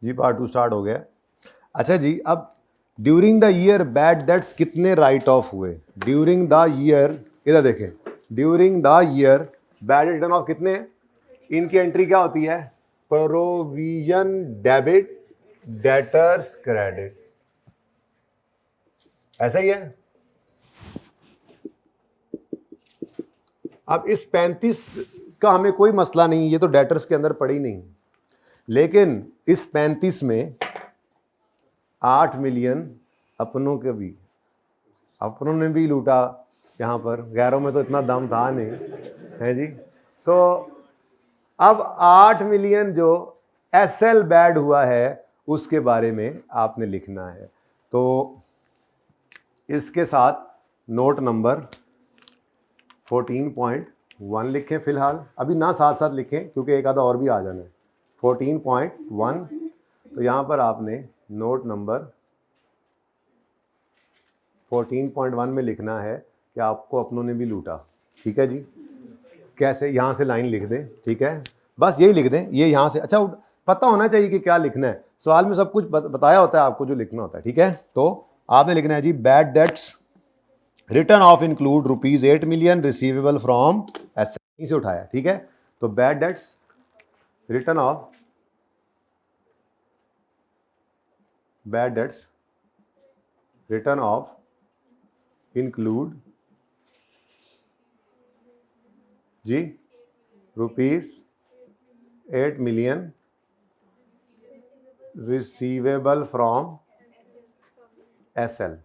जी part 2 start हो गया। अच्छा जी, अब during the year bad debts कितने राइट ऑफ हुए? ड्यूरिंग द ईयर, इधर देखें, during the year bad return of कितने? इनकी एंट्री क्या होती है? प्रोविजन डेबिट, डेटर्स क्रेडिट, ऐसा ही है। अब इस 35 का हमें कोई मसला नहीं, ये तो डेटर्स के अंदर पड़ी नहीं, लेकिन इस 35 में 8 मिलियन अपनों के भी, अपनों ने भी लूटा यहाँ पर, गैरों में तो इतना दम था नहीं है जी। तो अब 8 मिलियन जो एसएल बैड हुआ है उसके बारे में आपने लिखना है। तो इसके साथ नोट नंबर 14.1 लिखें फिलहाल, अभी ना साथ साथ लिखें क्योंकि एक आधा और भी आ जाना है। 14.1, तो यहाँ पर आपने नोट नंबर 14.1 में लिखना है कि आपको अपनों ने भी लूटा। ठीक है जी, कैसे? यहाँ से लाइन लिख दें, ठीक है, बस यही लिख दें, ये यहाँ से। अच्छा, पता होना चाहिए कि क्या लिखना है, सवाल में सब कुछ बताया होता है आपको जो लिखना होता है। ठीक है, तो आपने लिखना है जी, bad debts written off include ₹8 million receivable from SL से उठाया। ठीक है, तो bad debts written off, bad debts written off include जी ₹8 मिलियन रिसीवेबल फ्रॉम एसएल।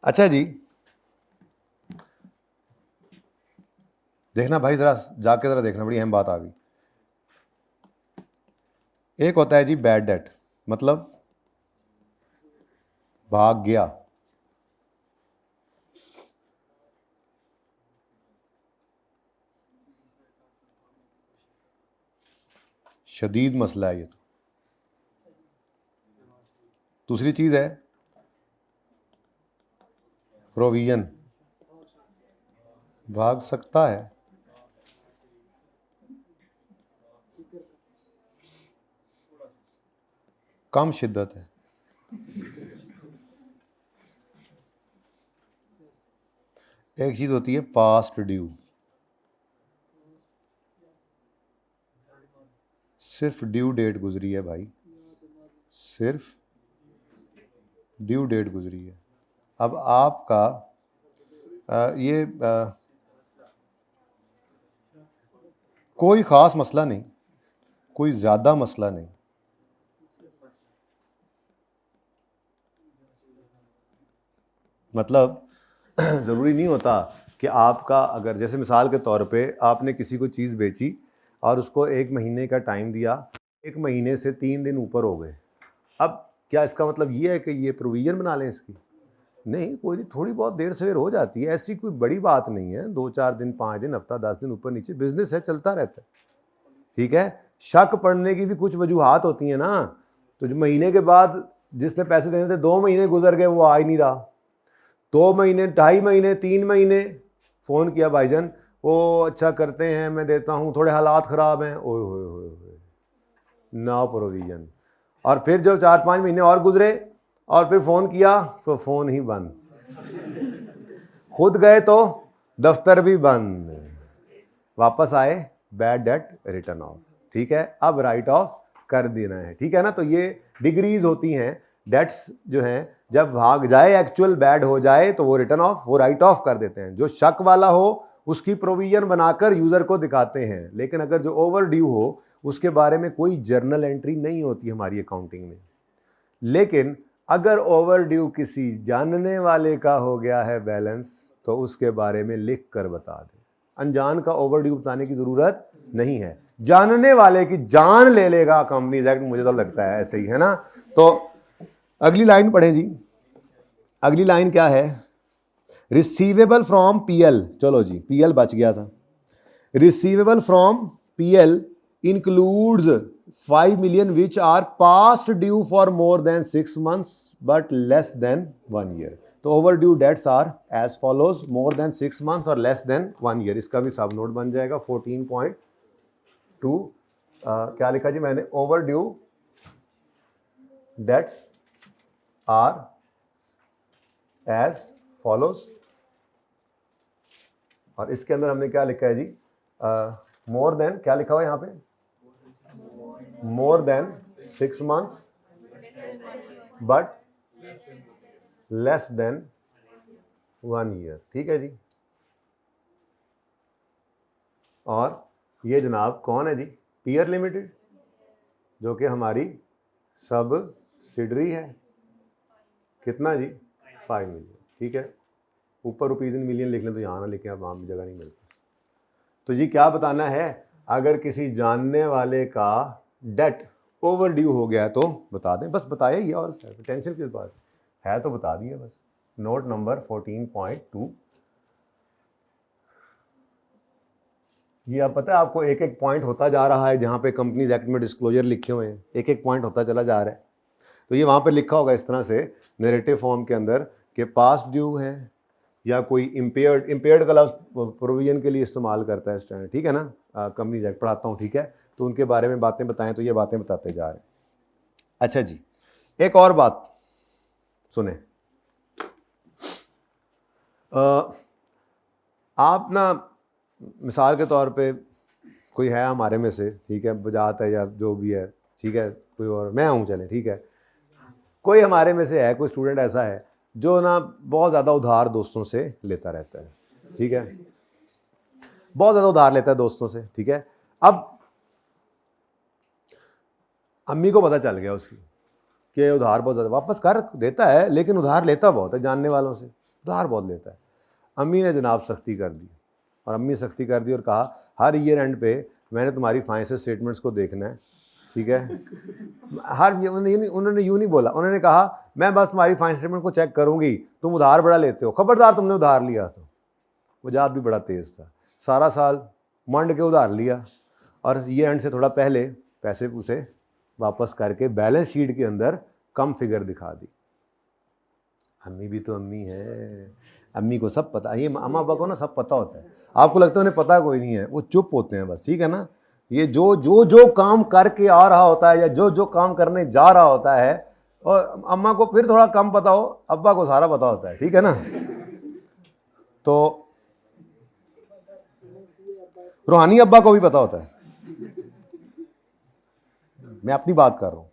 अच्छा जी, देखना भाई, जरा जाके जरा देखना, बड़ी अहम बात आ गई। एक होता है जी बैड डेट, मतलब भाग गया, शदीद मसला है ये तो। दूसरी चीज है प्रोविजन, भाग सकता है, कम शिद्दत है। एक चीज होती है पास्ट ड्यू, सिर्फ ड्यू डेट गुजरी है भाई, सिर्फ ड्यू डेट गुजरी है। अब आपका ये कोई ख़ास मसला नहीं, कोई ज़्यादा मसला नहीं, मतलब ज़रूरी नहीं होता कि आपका, अगर जैसे मिसाल के तौर पे आपने किसी को चीज़ बेची और उसको 1 महीने का टाइम दिया, 1 महीने से 3 दिन ऊपर हो गए, अब क्या इसका मतलब ये है कि ये प्रोविज़न बना लें इसकी? नहीं, कोई नहीं, थोड़ी बहुत देर सवेर हो जाती है, ऐसी कोई बड़ी बात नहीं है, 2-4 दिन, 5 दिन, हफ्ता, 10 दिन ऊपर नीचे, बिजनेस है, चलता रहता है। ठीक है, शक पड़ने की भी कुछ वजूहात होती हैं ना। तो जो महीने के बाद जिसने पैसे देने थे, 2 महीने गुजर गए, वो आ ही नहीं रहा, 2 महीने, 2.5 महीने, 3 महीने, फ़ोन किया भाईजान, वो अच्छा करते हैं, मैं देता हूँ, थोड़े हालात ख़राब हैं, ओए होए होए होए, ना प्रोविज़न। और फिर जब 4-5 महीने और गुजरे और फिर फ़ोन किया तो फ़ोन ही बंद, खुद गए तो दफ्तर भी बंद, वापस आए, बैड डेट रिटर्न ऑफ। ठीक है, अब राइट ऑफ कर देना है। ठीक है ना, तो ये डिग्रीज होती हैं, डेट्स जो हैं, जब भाग जाए, एक्चुअल बैड हो जाए, तो वो रिटर्न ऑफ, वो राइट ऑफ कर देते हैं। जो शक वाला हो उसकी प्रोविजन बनाकर यूजर को दिखाते हैं, लेकिन अगर जो ओवर ड्यू हो उसके बारे में कोई जर्नल एंट्री नहीं होती हमारी अकाउंटिंग में। लेकिन अगर ओवर ड्यू किसी जानने वाले का हो गया है बैलेंस, तो उसके बारे में लिख कर बता दें। अनजान का ओवर ड्यू बताने की जरूरत नहीं है, जानने वाले की जान ले लेगा कंपनीज एक्ट, मुझे तो लगता है ऐसे ही है ना। तो अगली लाइन पढ़ें जी, अगली लाइन क्या है? रिसीवेबल फ्रॉम पीएल, चलो जी पीएल बच गया था। Receivable from PL includes 5 million which are past due for more than 6 months but less than 1 year। तो overdue debts are as follows, more than 6 month और less than 1 year. इसका भी सब note बन जाएगा 14.2। क्या लिखा जी मैंने, overdue debts are as follows, और इसके अंदर हमने क्या लिखा है जी, मोर देन, क्या लिखा हुआ है यहाँ पे, मोर than 6 months but less than 1 year. ठीक है जी। और ये जनाब कौन है जी, पीयर लिमिटेड, जो कि हमारी सब्सिडरी है। कितना जी, 5 मिलियन। ठीक है, ऊपर रुपीज इन मिलियन लिख लें तो यहाँ ना लिखें, अब वहाँ भी जगह नहीं मिलती। तो जी क्या बताना है, अगर किसी जानने वाले का डेट ओवर ड्यू हो गया तो बता दें, बस बताया ही है, और टेंशन किस बात है, तो बता दिए बस। Note number 14.2। ये आप पता है आपको, एक एक पॉइंट होता जा रहा है जहाँ पे कंपनीज एक्ट में डिस्क्लोजर लिखे हुए हैं, एक एक पॉइंट होता चला जा रहा है। तो ये वहाँ पे लिखा होगा इस तरह से नैरेटिव फॉर्म के अंदर कि पास्ट ड्यू है या कोई इम्पेयर्ड का लफ्ज़ प्रोविजन के लिए इस्तेमाल करता है स्टैंडर्ड। ठीक है ना, कंपनीज एक्ट पढ़ाता हूँ। ठीक है, तो उनके बारे में बातें बताएं, तो ये बातें बताते जा रहे हैं। अच्छा जी, एक और बात सुने, आप ना मिसाल के तौर पे कोई है हमारे में से, ठीक है, बजात है या जो भी है, ठीक है, कोई और मैं हूँ, चलें, ठीक है, कोई हमारे में से है, कोई स्टूडेंट ऐसा है जो ना बहुत ज़्यादा उधार दोस्तों से लेता रहता है। ठीक है, बहुत ज़्यादा उधार लेता है दोस्तों से। ठीक है, अब अम्मी को पता चल गया उसकी कि उधार बहुत ज़्यादा, वापस कर देता है लेकिन उधार लेता बहुत है, जानने वालों से उधार बहुत लेता है। अम्मी ने जनाब सख्ती कर दी, और अम्मी सख्ती कर दी और कहा हर ईयर एंड पे मैंने तुम्हारी फाइनेंशियल स्टेटमेंट्स को देखना है। ठीक है, उन्होंने यूँ नहीं बोला, उन्होंने कहा मैं बस तुम्हारी फाइनेंशियल स्टेटमेंट को चेक करूंगी, तुम उधार बड़ा लेते हो, खबरदार तुमने उधार लिया। तो वजाहत भी बड़ा तेज़ था, सारा साल मंड के उधार लिया, और ईयर एंड से थोड़ा पहले पैसे उसे वापस करके बैलेंस शीट के अंदर कम फिगर दिखा दी। अम्मी भी तो अम्मी है, अम्मी को सब पता, ये अम्मा पापा को ना सब पता होता है। आपको लगता है उन्हें पता कोई नहीं है, वो चुप होते हैं बस। ठीक है ना, ये जो काम करके आ रहा होता है या जो काम करने जा रहा होता है, और अम्मा को फिर थोड़ा कम पता हो, अब्बा को सारा पता होता है। ठीक है ना, तो रूहानी अब्बा को भी पता होता है, मैं अपनी बात कर रहा हूं।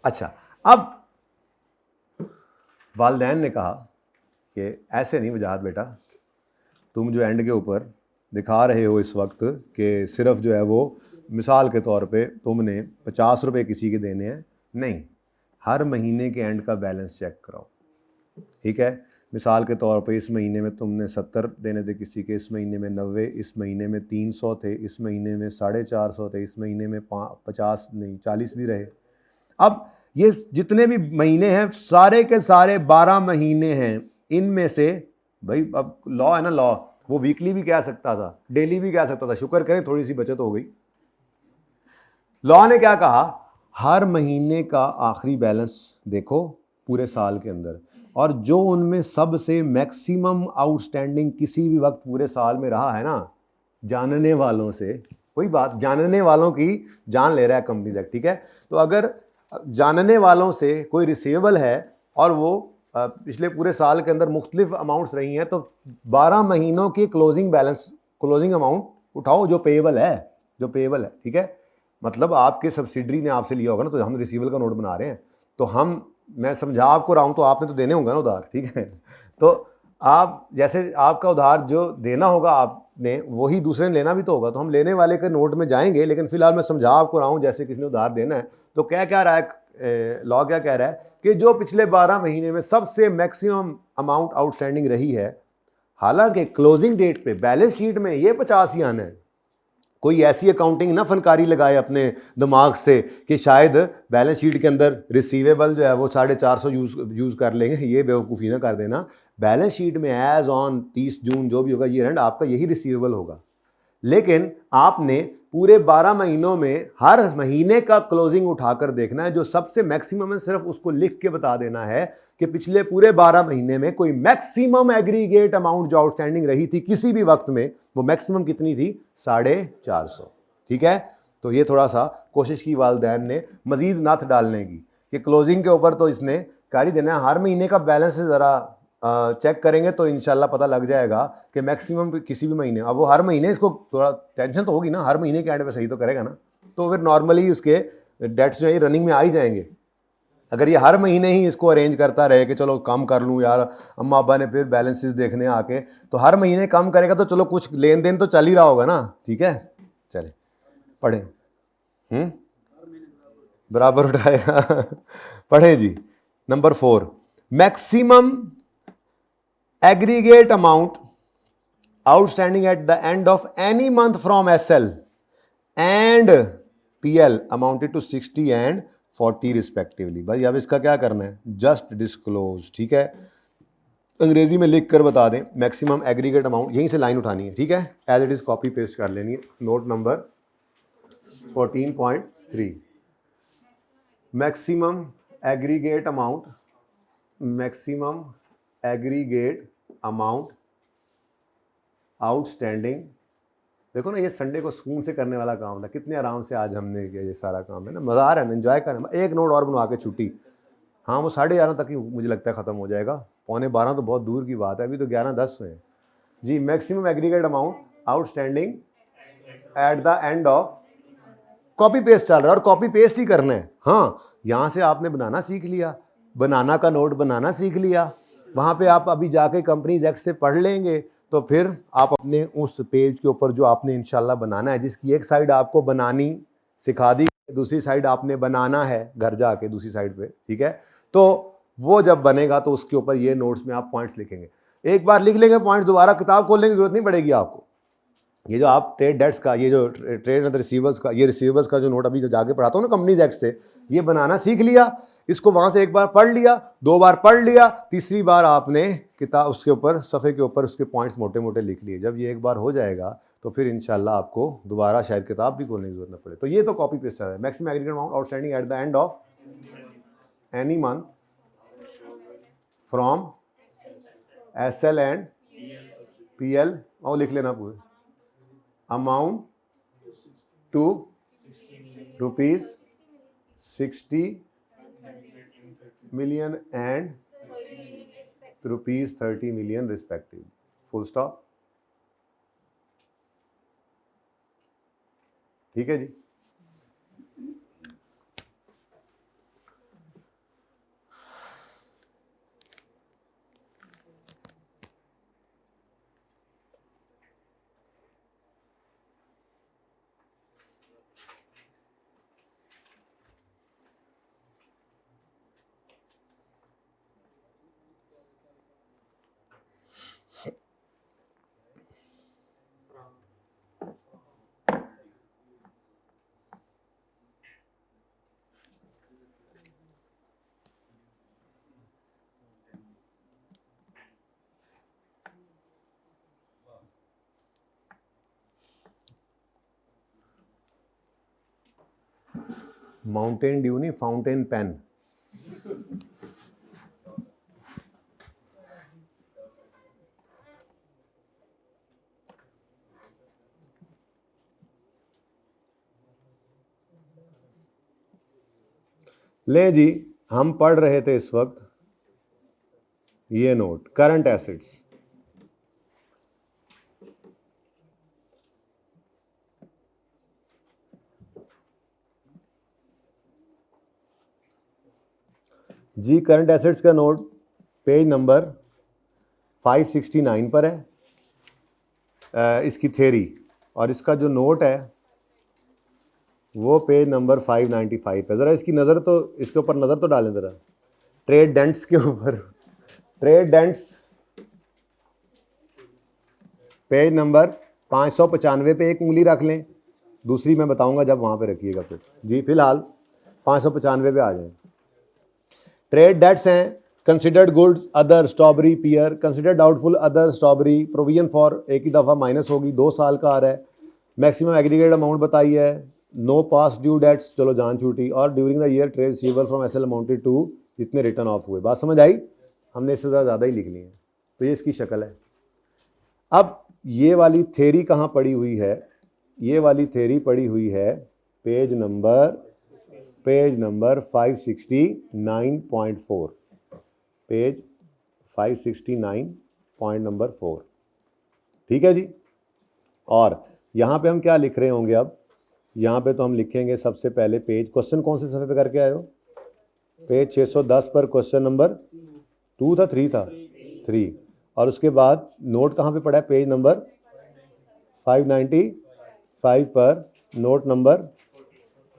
अच्छा, अब वालिदैन ने कहा कि ऐसे नहीं वजाहत बेटा, तुम जो एंड के ऊपर दिखा रहे हो इस वक्त कि सिर्फ जो है वो मिसाल के तौर पे तुमने 50 रुपये किसी के देने हैं, नहीं, हर महीने के एंड का बैलेंस चेक कराओ। ठीक है, मिसाल के तौर पे इस महीने में तुमने 70 देने थे किसी के, इस महीने में 90, इस महीने में 300 थे, इस महीने में 450 थे, इस महीने में 50 नहीं 40 भी रहे। अब ये जितने भी महीने हैं सारे के सारे 12 महीने हैं, इनमें से भाई अब लॉ है ना, लॉ वो वीकली भी कह सकता था, डेली भी कह सकता था, शुक्र करें थोड़ी सी बचत हो गई। लॉ ने क्या कहा, हर महीने का आखिरी बैलेंस देखो पूरे साल के अंदर, और जो उनमें सबसे मैक्सिमम आउटस्टैंडिंग किसी भी वक्त पूरे साल में रहा है ना, जानने वालों से, वही बात, जानने वालों की जान ले रहा है कंपनीज एक्ट। ठीक है, तो अगर जानने वालों से कोई रिसीवेबल है और वो पिछले पूरे साल के अंदर मुख्तलिफ अमाउंट्स रही हैं, तो 12 महीनों की क्लोजिंग बैलेंस, क्लोजिंग अमाउंट उठाओ जो पेएबल है, जो पेएबल है। ठीक है, मतलब आपके सब्सिडरी ने आपसे लिया होगा ना, तो हम रिसीवेबल का नोट बना रहे हैं, तो हम, मैं समझा आपको रहा हूँ, तो आपने तो देने होंगे ना उधार। ठीक है, तो आप जैसे आपका उधार जो देना होगा आपने, वही दूसरे ने लेना भी तो होगा, तो हम लेने वाले के नोट में जाएंगे, लेकिन फिलहाल मैं समझा आपको रहा हूँ जैसे किसी ने उधार देना है। तो क्या रहा है लॉ, क्या कह रहा है कि जो पिछले 12 महीने में सबसे मैक्सिमम अमाउंट आउटस्टैंडिंग रही है, हालांकि क्लोजिंग डेट पे बैलेंस शीट में ये 50 ही आना है। कोई ऐसी अकाउंटिंग ना फनकारी लगाए अपने दिमाग से कि शायद बैलेंस शीट के अंदर रिसीवेबल जो है वो 450 यूज़ कर लेंगे, ये बेवकूफ़ी ना कर देना। बैलेंस शीट में एज ऑन 30 जून जो भी होगा ईयर एंड, आपका यही रिसीवेबल होगा, लेकिन आपने पूरे 12 महीनों में हर महीने का क्लोजिंग उठाकर देखना है, जो सबसे मैक्सिमम है सिर्फ उसको लिख के बता देना है कि पिछले पूरे 12 महीने में कोई मैक्सिमम एग्रीगेट अमाउंट जो आउटस्टैंडिंग रही थी किसी भी वक्त में, वो मैक्सिमम कितनी थी, 450। ठीक है, तो ये थोड़ा सा कोशिश की वालिदैन ने मजीद नथ डालने की कि क्लोजिंग के ऊपर तो इसने कर ही देना है, हर महीने का बैलेंस ज़रा चेक करेंगे तो इंशाल्लाह पता लग जाएगा कि मैक्सिमम किसी भी महीने, अब वो हर महीने इसको थोड़ा टेंशन तो होगी ना, हर महीने के एंड पे सही तो करेगा ना, तो फिर नॉर्मली उसके डेट्स जो है रनिंग में आ ही जाएंगे। अगर ये हर महीने ही इसको अरेंज करता रहे कि चलो कम कर लूँ यार, अम्मा अब्बा ने फिर बैलेंसेस देखने आके, तो हर महीने कम करेगा तो चलो कुछ लेन देन तो चल ही रहा होगा ना। ठीक है, चले पढ़ें, बराबर उठाएगा पढ़े जी। Number 4, maximum aggregate amount outstanding at the end of any month from SL and PL amounted to 60 and 40 respectively। भाई अब इसका क्या करना है, जस्ट डिस्क्लोज। ठीक है, अंग्रेजी में लिख कर बता दें मैक्सिमम एग्रीगेट अमाउंट, यहीं से लाइन उठानी है। ठीक है, as it is copy paste कर लेनी है। Note number 14.3, maximum aggregate amount, maximum aggregate amount outstanding. देखो ना, ये संडे को सुकून से करने वाला काम था, कितने आराम से आज हमने किया ये सारा काम, है ना, मज़ा आ रहा है, एंजॉय कर रहे हैं। एक नोट और बनवा के छुट्टी, हाँ वो 11:30 तक ही मुझे लगता है ख़त्म हो जाएगा, 11:15 तो बहुत दूर की बात है, अभी तो 11:10 हुए हैं जी। Maximum aggregate amount outstanding at the end of, copy paste चल रहा है और कॉपी पेस्ट ही करना है। हाँ, यहाँ से आपने बनाना सीख लिया, बनाना का नोट बनाना सीख लिया, वहाँ पे आप अभी जाके कंपनीज एक्ट से पढ़ लेंगे, तो फिर आप अपने उस पेज के ऊपर जो आपने इंशाल्लाह बनाना है, जिसकी एक साइड आपको बनानी सिखा दी, दूसरी साइड आपने बनाना है घर जाके दूसरी साइड पे। ठीक है, तो वो जब बनेगा तो उसके ऊपर ये नोट्स में आप पॉइंट्स लिखेंगे। एक बार लिख लेंगे पॉइंट्स, दोबारा किताब खोलने की जरूरत नहीं पड़ेगी आपको। ये जो आप ट्रेड डेट्स का, ये जो ट्रेड एंड रिसीवर्स का, ये रिसीवर्स का जो नोट अभी जो जाके पढ़ाता हूँ ना कंपनीज एक्ट से, ये बनाना सीख लिया, इसको वहाँ से एक बार पढ़ लिया, 2 बार पढ़ लिया, तीसरी बार आपने किताब उसके ऊपर सफ़े के ऊपर उसके पॉइंट्स मोटे मोटे लिख लिए। जब ये एक बार हो जाएगा तो फिर इंशाल्लाह आपको दोबारा शायद किताब भी खोलने की जरूरत न पड़े। तो ये तो कॉपी पेस्ट है। Maximum aggregate amount outstanding at the end of any month from SL and PL, और लिख लेना पूरे, amount to ₹60 million and ₹30 million respectively, full stop। ठीक है जी। माउंटेन ड्यू नहीं, फाउंटेन पेन। ले जी, हम पढ़ रहे थे इस वक्त ये नोट, करंट एसेट्स। जी करंट एसेट्स का नोट पेज नंबर 569 पर है, इसकी थ्योरी, और इसका जो नोट है वो पेज नंबर 595 है। ज़रा इसकी नज़र तो, इसके ऊपर नज़र तो डालें ज़रा, ट्रेड डेंट्स के ऊपर, ट्रेड डेंट्स पेज नंबर 595 पे एक उंगली रख लें, दूसरी मैं बताऊंगा जब वहाँ पे रखिएगा फिर जी। फिलहाल 595 पे आ जाएं। ट्रेड डेट्स हैं, considered goods other strawberry pier, considered doubtful other strawberry, provision for, एक ही दफ़ा माइनस होगी, 2 साल का आ रहा है, मैक्सिमम एग्रीगेट अमाउंट बताई है, नो पास ड्यू डेट्स, चलो जान छूटी, और during the year trade receivable from SL amounted to, जितने रिटर्न ऑफ हुए। बात समझ आई? हमने इससे ज़्यादा ही लिख ली है। तो ये इसकी शक्ल है। अब ये वाली थ्योरी कहाँ पड़ी हुई है? ये वाली थ्योरी पड़ी हुई है page number 569.4, page 569 point number 4। ठीक है जी। और यहाँ पे हम क्या लिख रहे होंगे? अब यहाँ पे तो हम लिखेंगे सबसे पहले पेज, क्वेश्चन कौन से सफ़े पे करके आए हो? पेज 610 पर क्वेश्चन नंबर 2 था, 3 था, 3। और उसके बाद नोट कहाँ पे पड़ा है? पेज नंबर 595 पर नोट नंबर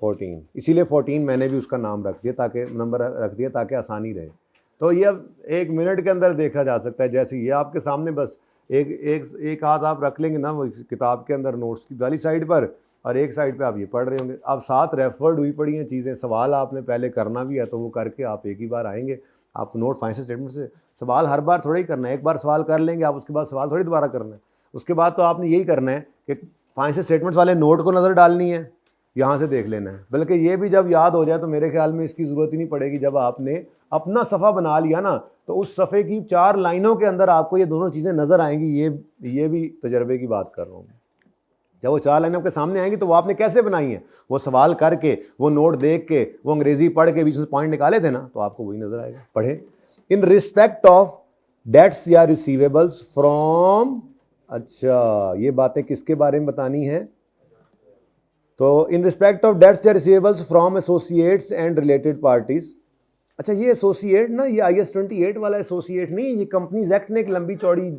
14। इसीलिए 14 मैंने भी उसका नाम रख दिया, ताकि नंबर रख दिया ताकि आसानी रहे। तो ये अब 1 मिनट के अंदर देखा जा सकता है। जैसे ये आपके सामने बस एक हाथ आप रख लेंगे ना वो किताब के अंदर नोट्स की वाली साइड पर, और एक साइड पे आप ये पढ़ रहे होंगे। अब साथ रेफर्ड हुई पड़ी हैं चीज़ें, सवाल आपने पहले करना भी है तो वो करके आप एक ही बार आएंगे। आप नोट फाइनेंशियल स्टेटमेंट से सवाल हर बार थोड़ा ही करना है, एक बार सवाल कर लेंगे आप, उसके बाद सवाल थोड़ी दोबारा करना है। उसके बाद तो आपने यही करना है कि फाइनेंशियल स्टेटमेंट्स वाले नोट को नज़र डालनी है, यहाँ से देख लेना है। बल्कि ये भी जब याद हो जाए तो मेरे ख्याल में इसकी ज़रूरत ही नहीं पड़ेगी। जब आपने अपना सफ़ा बना लिया ना, तो उस सफ़े की 4 लाइनों के अंदर आपको ये दोनों चीज़ें नज़र आएंगी। ये भी तजर्बे की बात कर रहा हूँ। जब वो 4 लाइनें आपके सामने आएंगी तो वो आपने कैसे बनाई हैं? वो सवाल करके, वो नोट देख के, वो अंग्रेज़ी पढ़ के बीच में पॉइंट निकाले थे ना, तो आपको वही नज़र आएगा। पढ़े, इन रिस्पेक्ट ऑफ डेट्स या रिसीवेबल्स फ्रॉम, अच्छा ये बातें किसके बारे में बतानी है? तो इन रिस्पेक्ट ऑफ डेट्स या receivables from associates and related parties. अच्छा ये एसोसिएट ना, ये IS 28 वाला एसोसिएट नहीं, ये कंपनीज एक्ट ने एक लंबी चौड़ी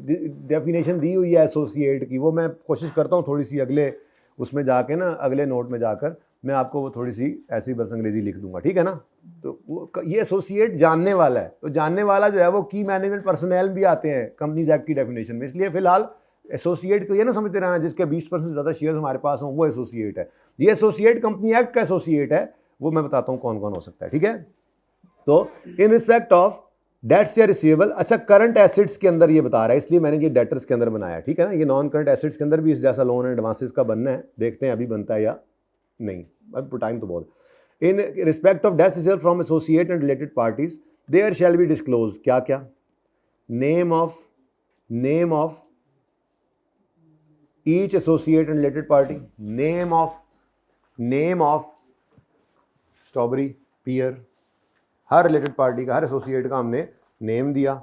डेफिनेशन दी हुई है एसोसिएट की। वो मैं कोशिश करता हूँ थोड़ी सी अगले उसमें जाके ना, अगले नोट में जाकर मैं आपको वो थोड़ी सी ऐसी बस अंग्रेजी लिख दूंगा, ठीक है ना। तो वो ये एसोसिएट जानने वाला है, तो जानने वाला जो है वो की मैनेजमेंट पर्सनल भी आते हैं कंपनीज एक्ट की डेफिनेशन में। इसलिए फिलहाल एसोसिएट को ये ना समझते रहना जिसके 20% से ज़्यादा शेयर्स हमारे पास हों वो एसोसिएट है। ये एसोसिएट कंपनी एक्ट का एसोसिएट है, वो मैं बताता हूँ कौन कौन हो सकता है, ठीक है। तो इन रिस्पेक्ट ऑफ डेट्स या रिसीवेबल, अच्छा करंट एसेट्स के अंदर ये बता रहा है, इसलिए मैंने ये डेटर्स के अंदर बनाया, ठीक है ना। ये नॉन करंट एसेट्स के अंदर भी इस जैसा लोन एंड एडवांसेस का बनना है, देखते हैं अभी बनता है या नहीं, अब टाइम तो बहुत। In respect of debts receivable from associate and related parties there shall be disclose, क्या क्या? Name of each associate and related party, name of strawberry, pier, हर रिलेटेड पार्टी का, हर एसोसिएट का हमने नेम दिया।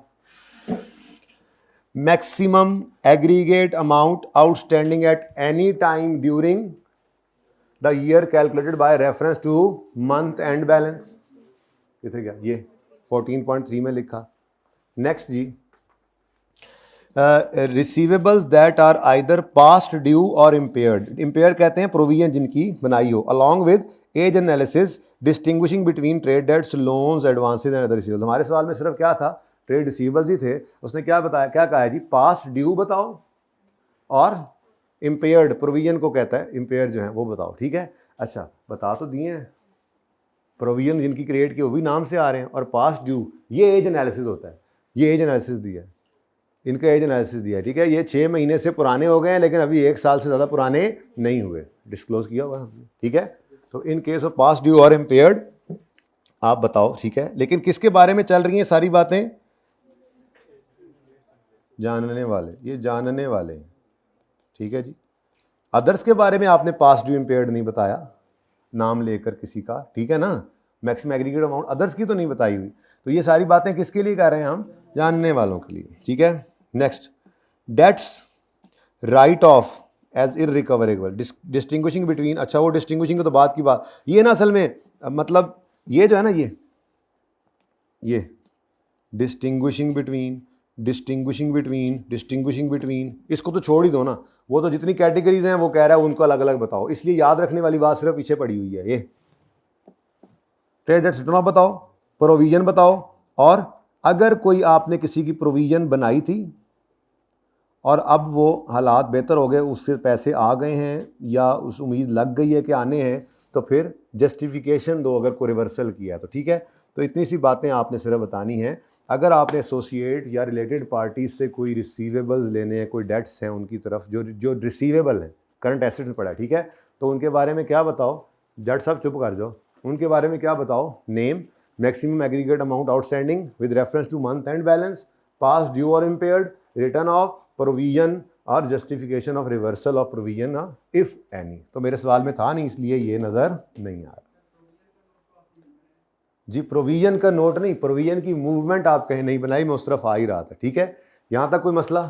Maximum aggregate amount outstanding at any time during the year calculated by reference to month end balance, कितने क्या ये 14.3 में लिखा। नेक्स्ट जी, receivables that are either past due और इम्पेयर्ड। इम्पेयर्ड कहते हैं प्रोविजन जिनकी बनाई हो, along with age analysis distinguishing between trade debts, loans, advances and other receivables. हमारे सवाल में सिर्फ क्या था? ट्रेड रिसीवेबल्स ही थे। उसने क्या बताया, क्या कहा है जी? पास्ट ड्यू बताओ और इम्पेयर्ड प्रोविजन को कहता है, इम्पेयर जो है वो बताओ, ठीक है। अच्छा बता तो दिए हैं, प्रोविजन जिनकी क्रिएट की वो भी नाम से आ रहे हैं, और पास्ट ड्यू ये एज एनालिसिस होता है, ये एज एनालिसिस दिया है, इनका एज एनालिसिस दिया है, ठीक है। ये 6 महीने से पुराने हो गए हैं लेकिन अभी 1 साल से ज़्यादा पुराने नहीं हुए, डिस्क्लोज किया हुआ हमने, ठीक है। तो in case of past due और इम्पेयर्ड आप बताओ, ठीक है। लेकिन किसके बारे में चल रही हैं सारी बातें? जानने वाले, ये जानने वाले हैं, ठीक है जी। अदर्स के बारे में आपने पास्ट ड्यू इम्पेयर्ड नहीं बताया नाम लेकर किसी का, ठीक है ना। मैक्सिमम एग्रीगेट अमाउंट अदर्स की तो नहीं बताई हुई। तो ये सारी बातें किसके लिए कर रहे हैं हम? जानने वालों के लिए, ठीक है। Next, debts write off as irrecoverable, distinguishing between, अच्छा वो डिस्टिंग्विशिंग तो बात की बात, ये ना असल में मतलब ये जो है ना, ये डिस्टिंग्विशिंग बिटवीन, इसको तो छोड़ ही दो ना, वो तो जितनी कैटेगरीज हैं वो कह रहा है उनको अलग अलग बताओ। इसलिए याद रखने वाली बात सिर्फ पीछे पड़ी हुई है, ये ट्रेड डेट्स रिटर्न ऑफ बताओ, प्रोविजन बताओ, और अगर कोई आपने किसी की प्रोविजन बनाई थी और अब वो हालात बेहतर हो गए, उससे पैसे आ गए हैं या उस उम्मीद लग गई है कि आने हैं, तो फिर जस्टिफिकेशन दो अगर कोई रिवर्सल किया है तो, ठीक है। तो इतनी सी बातें आपने सिर्फ बतानी है। अगर आपने एसोसिएट या रिलेटेड पार्टीज से कोई रिसीवेबल्स लेने हैं, कोई डेट्स हैं उनकी तरफ जो रिसीवेबल हैं, करंट एसेट्स में पड़ा है, ठीक है। तो उनके बारे में क्या बताओ, जट सब चुप कर जाओ, उनके बारे में क्या बताओ, name, maximum aggregate amount outstanding with reference to month end balance, pass due और इम्पेयर्ड, रिटर्न ऑफ प्रोविजन और justification of reversal of provision if any. तो मेरे सवाल में था नहीं, इसलिए ये नज़र नहीं आ रहा जी। प्रोविजन का नोट नहीं, प्रोविजन की मूवमेंट आप कहीं नहीं बनाई, मैं उस तरफ आ ही रहा था, ठीक है। यहाँ तक कोई मसला,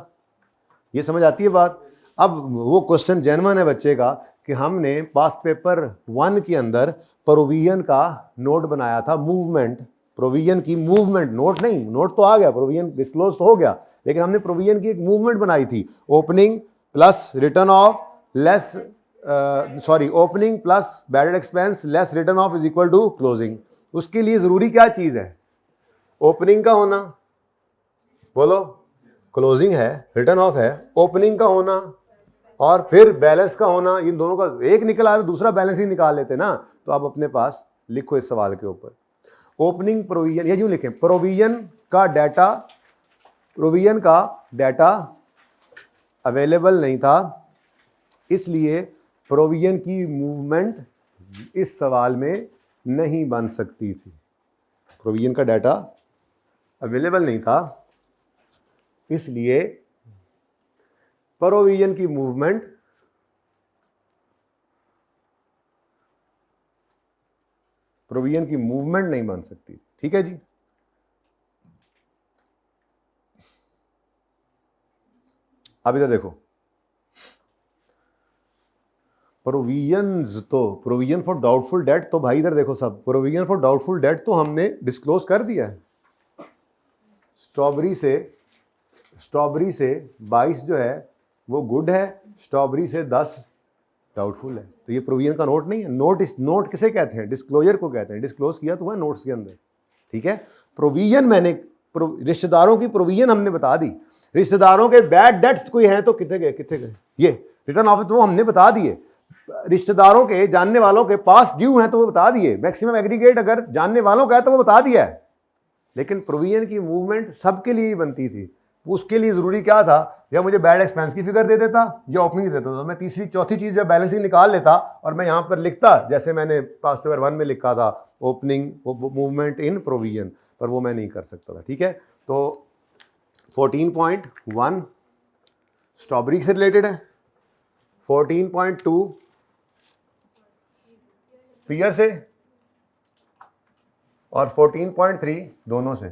ये समझ आती है बात। अब वो क्वेश्चन जेन्युइन है बच्चे का कि हमने पास पेपर 1 के अंदर प्रोविजन का नोट बनाया था, मूवमेंट, प्रोविजन की मूवमेंट, नोट नहीं, नोट तो आ गया, प्रोविजन डिस्क्लोज तो हो गया, लेकिन हमने प्रोविजन की एक मूवमेंट बनाई थी, opening plus written off less opening plus bad expense less written off is equal to closing. उसके लिए जरूरी क्या चीज है, ओपनिंग का होना, बोलो, क्लोजिंग है, रिटर्न ऑफ है, ओपनिंग का होना और फिर बैलेंस का होना। इन दोनों का एक निकल आया तो दूसरा बैलेंस ही निकाल लेते ना। तो आप अपने पास लिखो इस सवाल के ऊपर, ओपनिंग प्रोविजन, ये यूं लिखें, प्रोविजन का डाटा अवेलेबल नहीं था, इसलिए प्रोविजन की मूवमेंट इस सवाल में नहीं बन सकती थी। प्रोविजन का डाटा अवेलेबल नहीं था, इसलिए प्रोविजन की मूवमेंट नहीं बन सकती, ठीक है जी। अब इधर देखो, प्रोविजन फॉर डाउटफुल डेट, तो भाई इधर देखो सब, प्रोविजन फॉर डाउटफुल डेट तो हमने डिस्क्लोज कर दिया है। स्ट्रॉबेरी से 22 जो है वो गुड है, स्ट्रॉबेरी से 10 डाउटफुल है। तो ये प्रोविजन का नोट नहीं है। नोट किसे कहते हैं, डिस्क्लोजर को कहते हैं, डिस्क्लोज किया तो है नोट्स के अंदर, ठीक है। प्रोविजन मैंने रिश्तेदारों की प्रोविजन हमने बता दी, रिश्तेदारों के बैड डेट्स कोई हैं तो कितने गए, ये रिटर्न ऑफ वो हमने बता दिए, रिश्तेदारों के जानने वालों के पास ड्यू हैं तो वो बता दिए, मैक्सिमम एग्रीगेट अगर जानने वालों का है तो वो बता दिया है। लेकिन प्रोविजन की मूवमेंट सबके लिए ही बनती थी, उसके लिए जरूरी क्या था, या मुझे बैड एक्सपेंस की फिगर दे देता या ओपनिंग दे देता, तो मैं तीसरी चौथी चीज जब बैलेंसिंग निकाल लेता और मैं यहां पर लिखता जैसे मैंने पास पेपर 1 में लिखा था, ओपनिंग मूवमेंट इन प्रोविजन, पर वो मैं नहीं कर सकता था, ठीक है। तो 14.1 स्ट्रॉबेरी से रिलेटेड है, 14.2 पियर से और 14.3 दोनों से।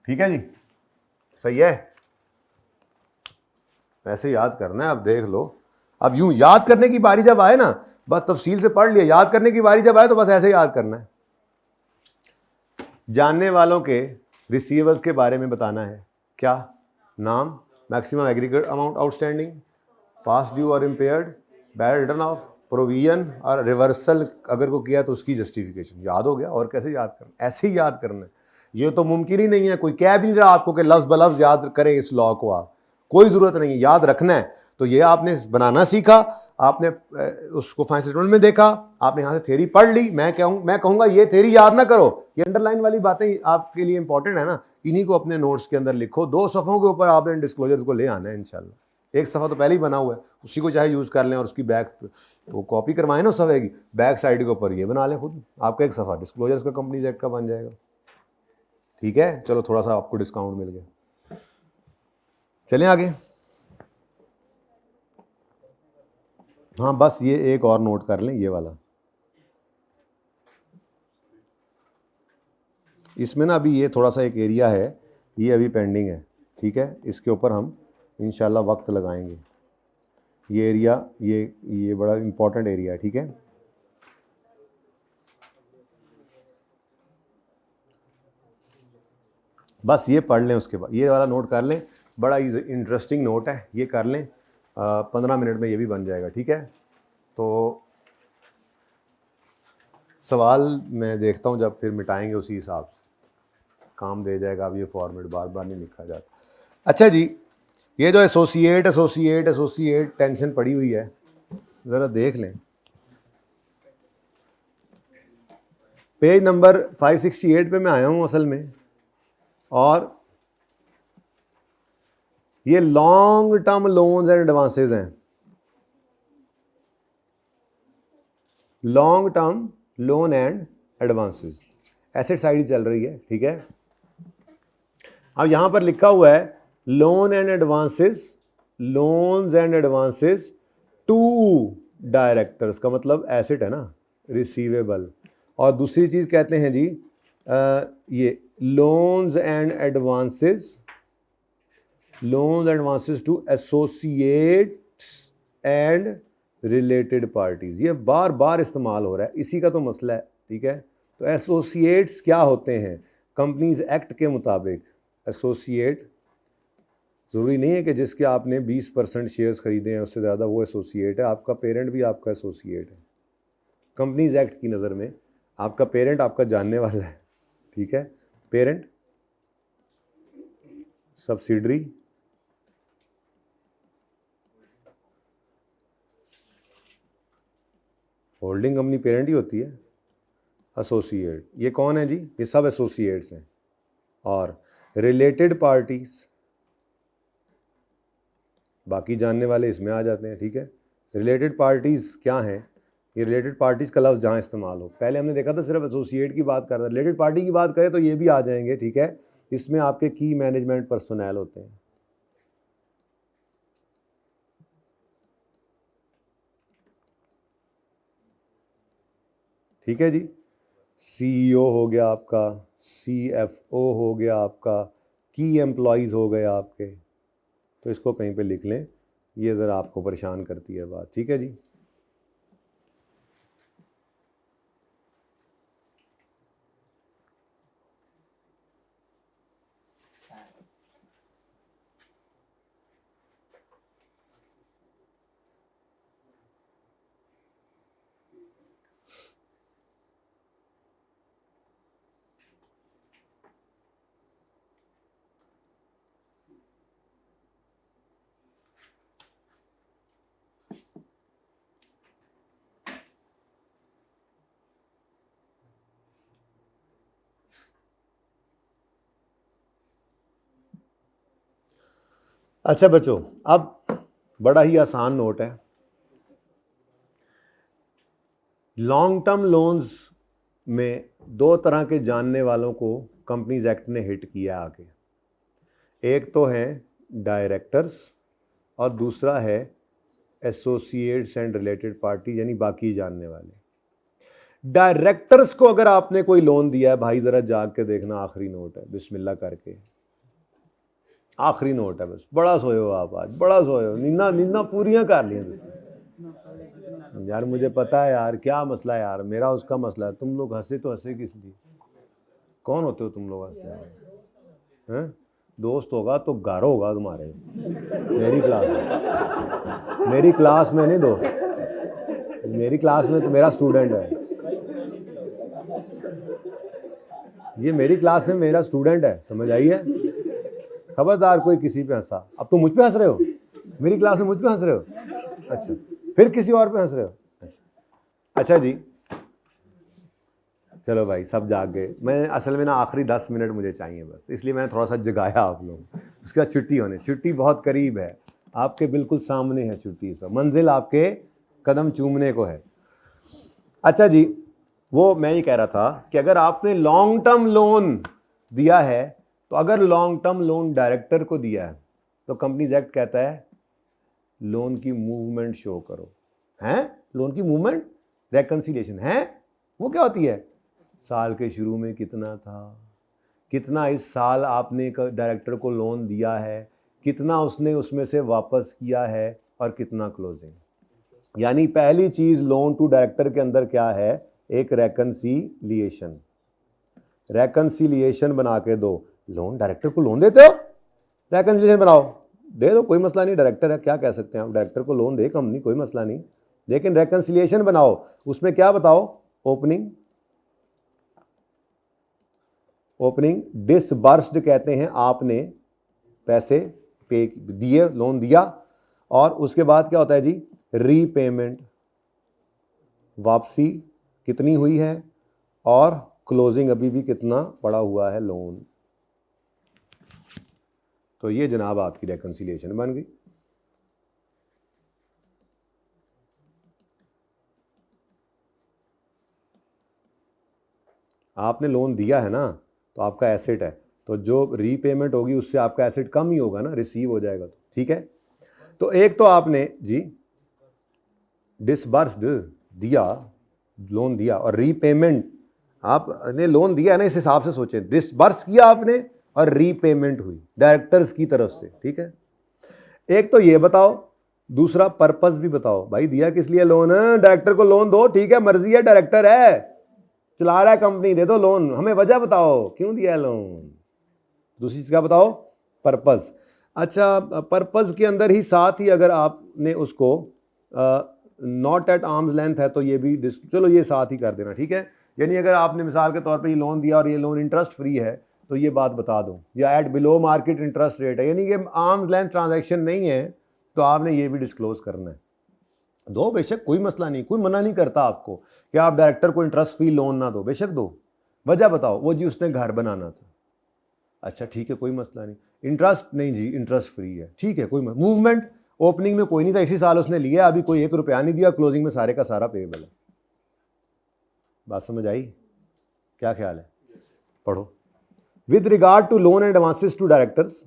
ठीक है जी, सही है, ऐसे याद करना है। अब देख लो, अब यूं याद करने की बारी जब आए ना, बस तफसील से पढ़ लिया, याद करने की बारी जब आए तो बस ऐसे याद करना है। जानने वालों के रिसीवेबल्स के बारे में बताना है, क्या, नाम, मैक्सिमम एग्रीगेट अमाउंट आउटस्टैंडिंग, पास ड्यू और impaired, bad return of, provision और रिवर्सल अगर को किया तो उसकी जस्टिफिकेशन। याद हो गया, और कैसे याद करना, ऐसे ही याद करना है। ये तो मुमकिन ही नहीं है, कोई कह भी नहीं रहा आपको कि लफ्ज़ ब लफ्ज़ याद करें इस लॉ को, आप कोई ज़रूरत नहीं है, याद रखना है। तो ये आपने बनाना सीखा, आपने उसको फाइनल स्टेटमेंट में देखा, आपने यहाँ से थ्योरी पढ़ ली। मैं कहूँगा ये थ्योरी याद ना करो, ये अंडरलाइन वाली बातें आपके लिए इंपॉर्टेंट है ना, इन्हीं को अपने नोट्स के अंदर लिखो। 2 सफ़ों के ऊपर आपने डिस्क्लोजर को ले आना है इंशाल्लाह। 1 सफ़ा तो पहले ही बना हुआ है, उसी को चाहे यूज़ कर लें और उसकी बैक वो कॉपी करवाएं ना उस सफ़े की, बैक साइड के ऊपर ये बना लें खुद, आपका 1 सफ़ा डिस्क्लोजर्स का कंपनीज एक्ट का बन जाएगा। ठीक है, चलो थोड़ा सा आपको डिस्काउंट मिल गया। चलें आगे। हाँ बस ये एक और नोट कर लें, ये वाला, इसमें ना अभी ये थोड़ा सा एक एरिया है, ये अभी पेंडिंग है, ठीक है। इसके ऊपर हम इंशाल्लाह वक्त लगाएंगे। ये एरिया ये बड़ा इम्पोर्टेंट एरिया है, ठीक है। बस ये पढ़ लें, उसके बाद ये वाला नोट कर लें, बड़ा इंटरेस्टिंग नोट है, ये कर लें। 15 मिनट में ये भी बन जाएगा, ठीक है। तो सवाल मैं देखता हूँ, जब फिर मिटाएंगे उसी हिसाब से काम दे जाएगा। अब ये फॉर्मेट बार बार नहीं लिखा जाता। अच्छा जी, ये जो एसोसिएट टेंशन पड़ी हुई है, ज़रा देख लें। पेज नंबर 568 पे मैं आया हूँ असल में, और ये long term loans and advances हैं, long term loan and advances, asset side चल रही है, ठीक है। अब यहां पर लिखा हुआ है loan and advances, loans and advances to directors, का मतलब एसेट है ना, रिसीवेबल। और दूसरी चीज कहते हैं जी ये loans and advances, loans and advances to associates and related parties. ये बार बार इस्तेमाल हो रहा है, इसी का तो मसला है, ठीक है। तो एसोसिएट्स क्या होते हैं कंपनीज एक्ट के मुताबिक? एसोसिएट ज़रूरी नहीं है कि जिसके आपने 20% शेयर्स खरीदे हैं उससे ज़्यादा वो एसोसिएट है, आपका पेरेंट भी आपका एसोसिएट है। कंपनीज एक्ट की नज़र में आपका पेरेंट आपका जानने वाला है, ठीक है। Parent, subsidiary, holding company parent ही होती है, एसोसिएट ये कौन है जी? ये सब एसोसिएट्स हैं। और रिलेटेड पार्टीज, बाकी जानने वाले इसमें आ जाते हैं, ठीक है। रिलेटेड पार्टीज क्या हैं? ये रिलेटेड पार्टीज का लफ्ज़ जहाँ इस्तेमाल हो, पहले हमने देखा था सिर्फ एसोसिएट की बात कर रहा है, रिलेटेड पार्टी की बात करें तो ये भी आ जाएंगे, ठीक है। इसमें आपके की मैनेजमेंट पर्सनल होते हैं, ठीक है जी। सीईओ हो गया आपका, सीएफओ हो गया आपका, की एम्प्लॉयज़ हो गए आपके, तो इसको कहीं पे लिख लें, ये ज़रा आपको परेशान करती है बात, ठीक है जी। अच्छा बच्चों, अब बड़ा ही आसान नोट है, लॉन्ग टर्म लोन्स में दो तरह के जानने वालों को कंपनीज एक्ट ने हिट किया आगे। एक तो है डायरेक्टर्स और दूसरा है एसोसिएट्स एंड रिलेटेड पार्टी, यानी बाकी जानने वाले। डायरेक्टर्स को अगर आपने कोई लोन दिया है, भाई जरा जाग के देखना, आखिरी नोट है, बिस्मिल्लाह करके, आखिरी नोट है, बस बड़ा सोए हो आप आज, बड़ा सोए हो, नींदा नींदा पूरियां कर लिया यार। मुझे पता है यार क्या मसला है यार, मेरा उसका मसला है। तुम लोग हंसे तो हंसे किस लिए? कौन होते हो तुम लोग हंसने वाले? हैं? दोस्त होगा तो गारो होगा तुम्हारे, मेरी क्लास में, मेरी क्लास में नहीं दोस्त, मेरी क्लास में तो मेरा स्टूडेंट है, ये मेरी क्लास में मेरा स्टूडेंट है, समझ आई है? खबरदार कोई किसी पे हंसा। अब तुम मुझ पे हंस रहे हो, मेरी क्लास में मुझ पे हंस रहे हो, अच्छा फिर किसी और पे हंस रहे हो, अच्छा जी। चलो भाई सब जाग गए, मैं असल में ना आखिरी 10 मिनट मुझे चाहिए बस, इसलिए मैंने थोड़ा सा जगाया आप लोग। उसके बाद छुट्टी होने, छुट्टी बहुत करीब है, आपके बिल्कुल सामने है छुट्टी, सब मंजिल आपके कदम चूमने को है। अच्छा जी, वो मैं ही कह रहा था कि अगर आपने लॉन्ग टर्म लोन दिया है, तो अगर लॉन्ग टर्म लोन डायरेक्टर को दिया है तो कंपनीज एक्ट कहता है लोन की मूवमेंट शो करो। हैं? लोन की मूवमेंट, रेकंसिलिएशन है, वो क्या होती है? साल के शुरू में कितना था, कितना इस साल आपने डायरेक्टर को लोन दिया है, कितना उसने उसमें से वापस किया है, और कितना क्लोजिंग। यानी पहली चीज लोन टू डायरेक्टर के अंदर क्या है? एक रेकंसिलिएशन, रेकंसिलिएशन बना के दो। लोन डायरेक्टर को लोन देते हो, रेकंसिलिएशन बनाओ, दे दो, कोई मसला नहीं, डायरेक्टर है, क्या कह सकते हैं आप, डायरेक्टर को लोन दे कंपनी, कोई मसला नहीं, लेकिन रेकंसिलिएशन बनाओ, उसमें क्या बताओ? ओपनिंग, ओपनिंग डिसबर्स्ड कहते हैं, आपने पैसे पे दिए, लोन दिया, और उसके बाद क्या होता है जी? रीपेमेंट, वापसी कितनी हुई है, और क्लोजिंग अभी भी कितना पड़ा हुआ है लोन। तो ये जनाब आपकी रेकंसिलिएशन बन गई। आपने लोन दिया है ना, तो आपका एसेट है, तो जो रीपेमेंट होगी उससे आपका एसेट कम ही होगा ना, रिसीव हो जाएगा। तो ठीक है, तो एक तो आपने जी डिसबर्स्ड दिया, लोन दिया, और रीपेमेंट आपने लोन दिया है ना, इस हिसाब से सोचें, डिसबर्स किया आपने और रीपेमेंट हुई डायरेक्टर्स की तरफ से। ठीक है, एक तो ये बताओ, दूसरा पर्पस भी बताओ। भाई दिया किस लिए लोन? डायरेक्टर को लोन दो, ठीक है, मर्जी है, डायरेक्टर है, चला रहा है कंपनी, दे दो लोन, हमें वजह बताओ क्यों दिया है लोन। दूसरी चीज क्या बताओ? पर्पस। अच्छा, पर्पस के अंदर ही साथ ही अगर आपने उसको नॉट एट आर्म्स लेंथ है तो ये भी चलो ये साथ ही कर देना। ठीक है, यानी अगर आपने मिसाल के तौर पे ये लोन दिया और ये लोन इंटरेस्ट फ्री है तो ये बात बता दो, या at below market interest rate है, यानी कि आर्म्स लेंथ ट्रांजैक्शन नहीं है, तो आपने ये भी डिस्क्लोज करना है। दो, बेशक, कोई मसला नहीं, कोई मना नहीं करता आपको कि आप डायरेक्टर को इंटरेस्ट फ्री लोन ना दो, बेशक दो। वजह बताओ। वो जी उसने घर बनाना था। अच्छा ठीक है, कोई मसला नहीं, इंटरेस्ट नहीं जी, इंटरेस्ट फ्री है, ठीक है, कोई मूवमेंट ओपनिंग में कोई नहीं था, इसी साल उसने लिया, अभी कोई 1 रुपया नहीं दिया, क्लोजिंग में सारे का सारा पेएबल है। बात समझ आई? क्या ख्याल है? पढ़ो। With regard to loan and advances to directors,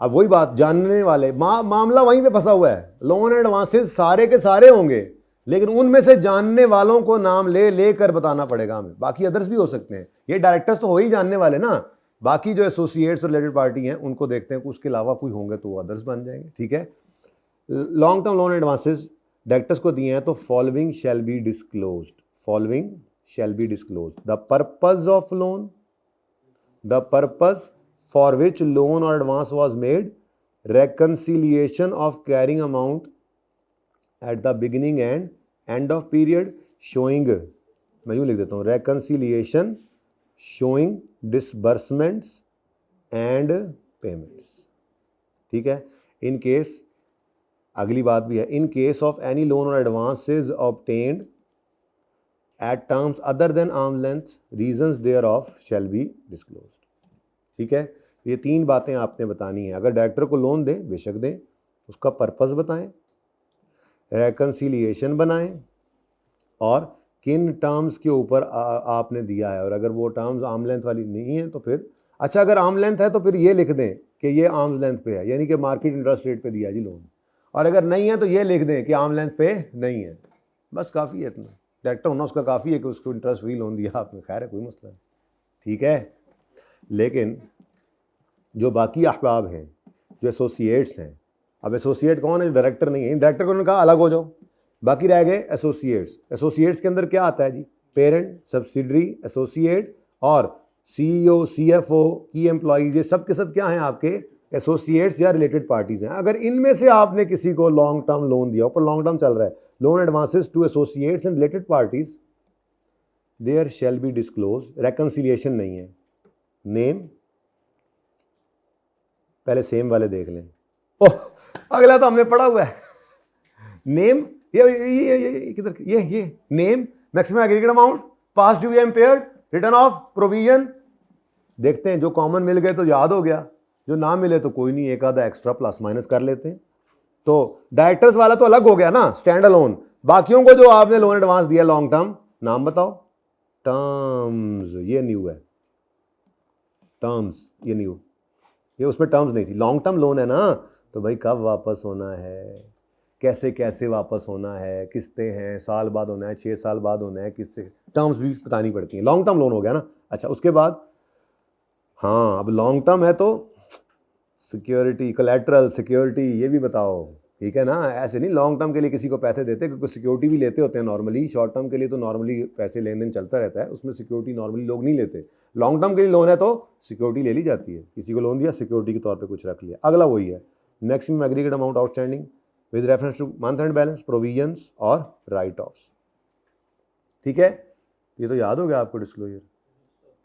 अब वही बात, जानने वाले मामला वहीं पे फंसा हुआ है। लोन एंड एडवांसेस सारे के सारे होंगे, लेकिन उनमें से जानने वालों को नाम लेकर बताना पड़ेगा हमें। बाकी अदर्स भी हो सकते हैं, ये डायरेक्टर्स तो हो ही जानने वाले ना, बाकी जो एसोसिएट्स और रिलेटेड पार्टी हैं उनको देखते हैं, उसके अलावा कोई होंगे तो वो अदर्स बन जाएंगे। ठीक है, long term loan advances directors को दिए हैं तो following shall be disclosed, following shall be disclosed. The purpose of loan, the purpose for which loan or advance was made, reconciliation of carrying amount at the beginning and end of period showing, मैं यूँ लिख देता हूँ, reconciliation showing disbursements and payments। ठीक है, in case, अगली बात भी है, in case of any loan or advances obtained at terms other than arm's length, reasons thereof shall be disclosed। ठीक है, ये 3 बातें आपने बतानी है। अगर डायरेक्टर को लोन दें, बेशक दें, उसका पर्पस बताएं, रेकंसिलिएशन बनाएं, और किन टर्म्स के ऊपर आपने दिया है, और अगर वो टर्म्स आर्म लेंथ वाली नहीं है तो फिर, अच्छा अगर आर्म लेंथ है तो फिर ये लिख दें कि ये आर्म्स लेंथ पे है, यानी कि मार्केट इंटरेस्ट रेट पे दिया जी लोन, और अगर नहीं है तो ये लिख दें कि आर्म लेंथ पे नहीं है। बस काफ़ी है इतना, डायरेक्टर होना उसका काफ़ी है कि उसको इंटरेस्ट फ्री लोन दिया आपने, खैर है, कोई मसला नहीं। ठीक है, लेकिन जो बाकी अहबाब हैं, जो एसोसिएट्स हैं, अब एसोसिएट कौन है? डायरेक्टर नहीं है, डायरेक्टर को उन्होंने कहा अलग हो जाओ, बाकी रह गए एसोसिएट्स। एसोसिएट्स के अंदर क्या आता है जी? पेरेंट, सब्सिडरी, एसोसिएट और सीईओ, सीएफओ की एम्प्लॉइज, ये सब के सब क्या हैं? आपके एसोसिएट्स या रिलेटेड पार्टीज हैं। अगर इनमें से आपने किसी को लॉन्ग टर्म लोन दिया, ऊपर लॉन्ग टर्म चल रहा है, loan advances to associates and related parties, there shall be disclose, reconciliation नहीं है, नेम, पहले सेम वाले देख लें, ओह अगला तो हमने पढ़ा हुआ है, नेम, ये किधर, ये name, maximum aggregate amount, past due या इम्पेयर्ड, रिटर्न ऑफ प्रोविजन। देखते हैं, जो कॉमन मिल गए तो याद हो गया, जो ना मिले तो कोई नहीं, एक आधा एक्स्ट्रा प्लस माइनस कर लेते हैं। तो डायरेक्टर्स वाला तो अलग हो गया ना, स्टैंड अलोन। बाकियों को जो आपने लोन एडवांस दिया लॉन्ग टर्म, नाम बताओ, टर्म्स, ये न्यू है, टर्म्स ये न्यू, ये उसमें टर्म्स नहीं थी। लॉन्ग टर्म लोन है ना, तो भाई कब वापस होना है, कैसे कैसे वापस होना है, किस्तें हैं, साल बाद होना है, 6 साल बाद होना है, किससे, टर्म्स भी बतानी पड़ती हैं। लॉन्ग टर्म लोन हो गया ना। अच्छा, उसके बाद हाँ, अब लॉन्ग टर्म है तो सिक्योरिटी, कोलैटरल, सिक्योरिटी, ये भी बताओ। ठीक है ना, ऐसे नहीं लॉन्ग टर्म के लिए किसी को पैसे देते, क्योंकि सिक्योरिटी भी लेते होते हैं नॉर्मली। शॉर्ट टर्म के लिए तो नॉर्मली पैसे लेन देन चलता रहता है, उसमें सिक्योरिटी नॉर्मली लोग नहीं लेते। लॉन्ग टर्म के लिए लोन है तो सिक्योरिटी ले ली जाती है, किसी को लोन दिया, सिक्योरिटी के तौर पे कुछ रख लिया। अगला वही है, maximum aggregate amount outstanding with reference to month end balance, provisions और राइट ऑफ्स। ठीक है, ये तो याद हो गया आपको, डिस्क्लोजर,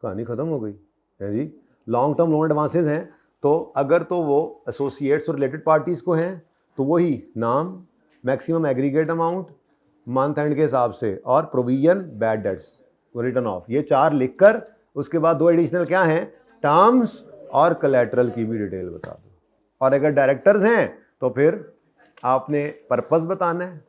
कहानी खत्म हो गई है जी। लॉन्ग टर्म लोन एडवांसेज हैं तो अगर तो वो एसोसिएट्स और रिलेटेड पार्टीज़ को हैं तो वही नाम, maximum aggregate amount, month and के हिसाब से, और provision bad debts written of, ये 4 लिखकर उसके बाद 2 एडिशनल क्या हैं, टर्म्स और कोलैटरल की भी डिटेल बता दो। और अगर डायरेक्टर्स हैं तो फिर आपने पर्पस बताना है,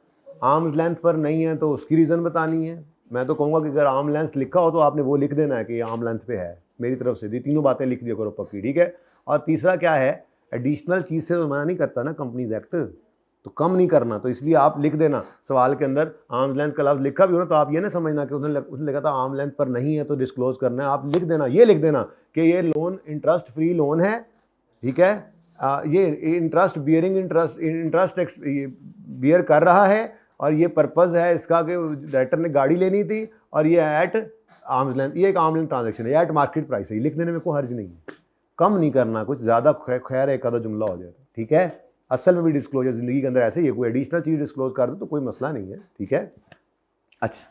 आर्म्स लेंथ पर नहीं है तो उसकी रीज़न बतानी है। मैं तो कहूँगा कि अगर आर्म लेंथ लिखा हो तो आपने वो लिख देना है कि ये आर्म लेंथ पे है, मेरी तरफ से ये तीनों बातें लिख दिया करो पक्की, ठीक है। और तीसरा क्या है, एडिशनल चीज़ से तो मना नहीं करता ना कंपनीज एक्ट, तो कम नहीं करना, तो इसलिए आप लिख देना सवाल के अंदर आर्म लेंथ का लफ्ज़ लिखा भी हो ना तो आप ये ना समझना कि उसने लिखा था आर्म लेंथ पर नहीं है तो डिस्क्लोज करना है, आप लिख देना, ये लिख देना कि ये लोन इंटरेस्ट फ्री लोन है, ठीक है, ये इंटरेस्ट बियरिंग इंटरेस्ट बियर कर रहा है, और ये पर्पस है इसका कि डायरेक्टर ने गाड़ी लेनी थी, और ये एट आर्म्स लेंथ, ये एक आर्म लेंथ ट्रांजेक्शन है, एट मार्केट प्राइस है, ये लिख देने में कोई हर्ज नहीं है, कम नहीं करना, कुछ ज़्यादा खैर एक आधा जुमला हो जाए, ठीक है। असल में भी डिस्क्लोजर ज़िंदगी के अंदर ऐसे ही है, कोई एडिशनल चीज़ डिस्क्लोज कर दो तो कोई मसला नहीं है, ठीक है। अच्छा,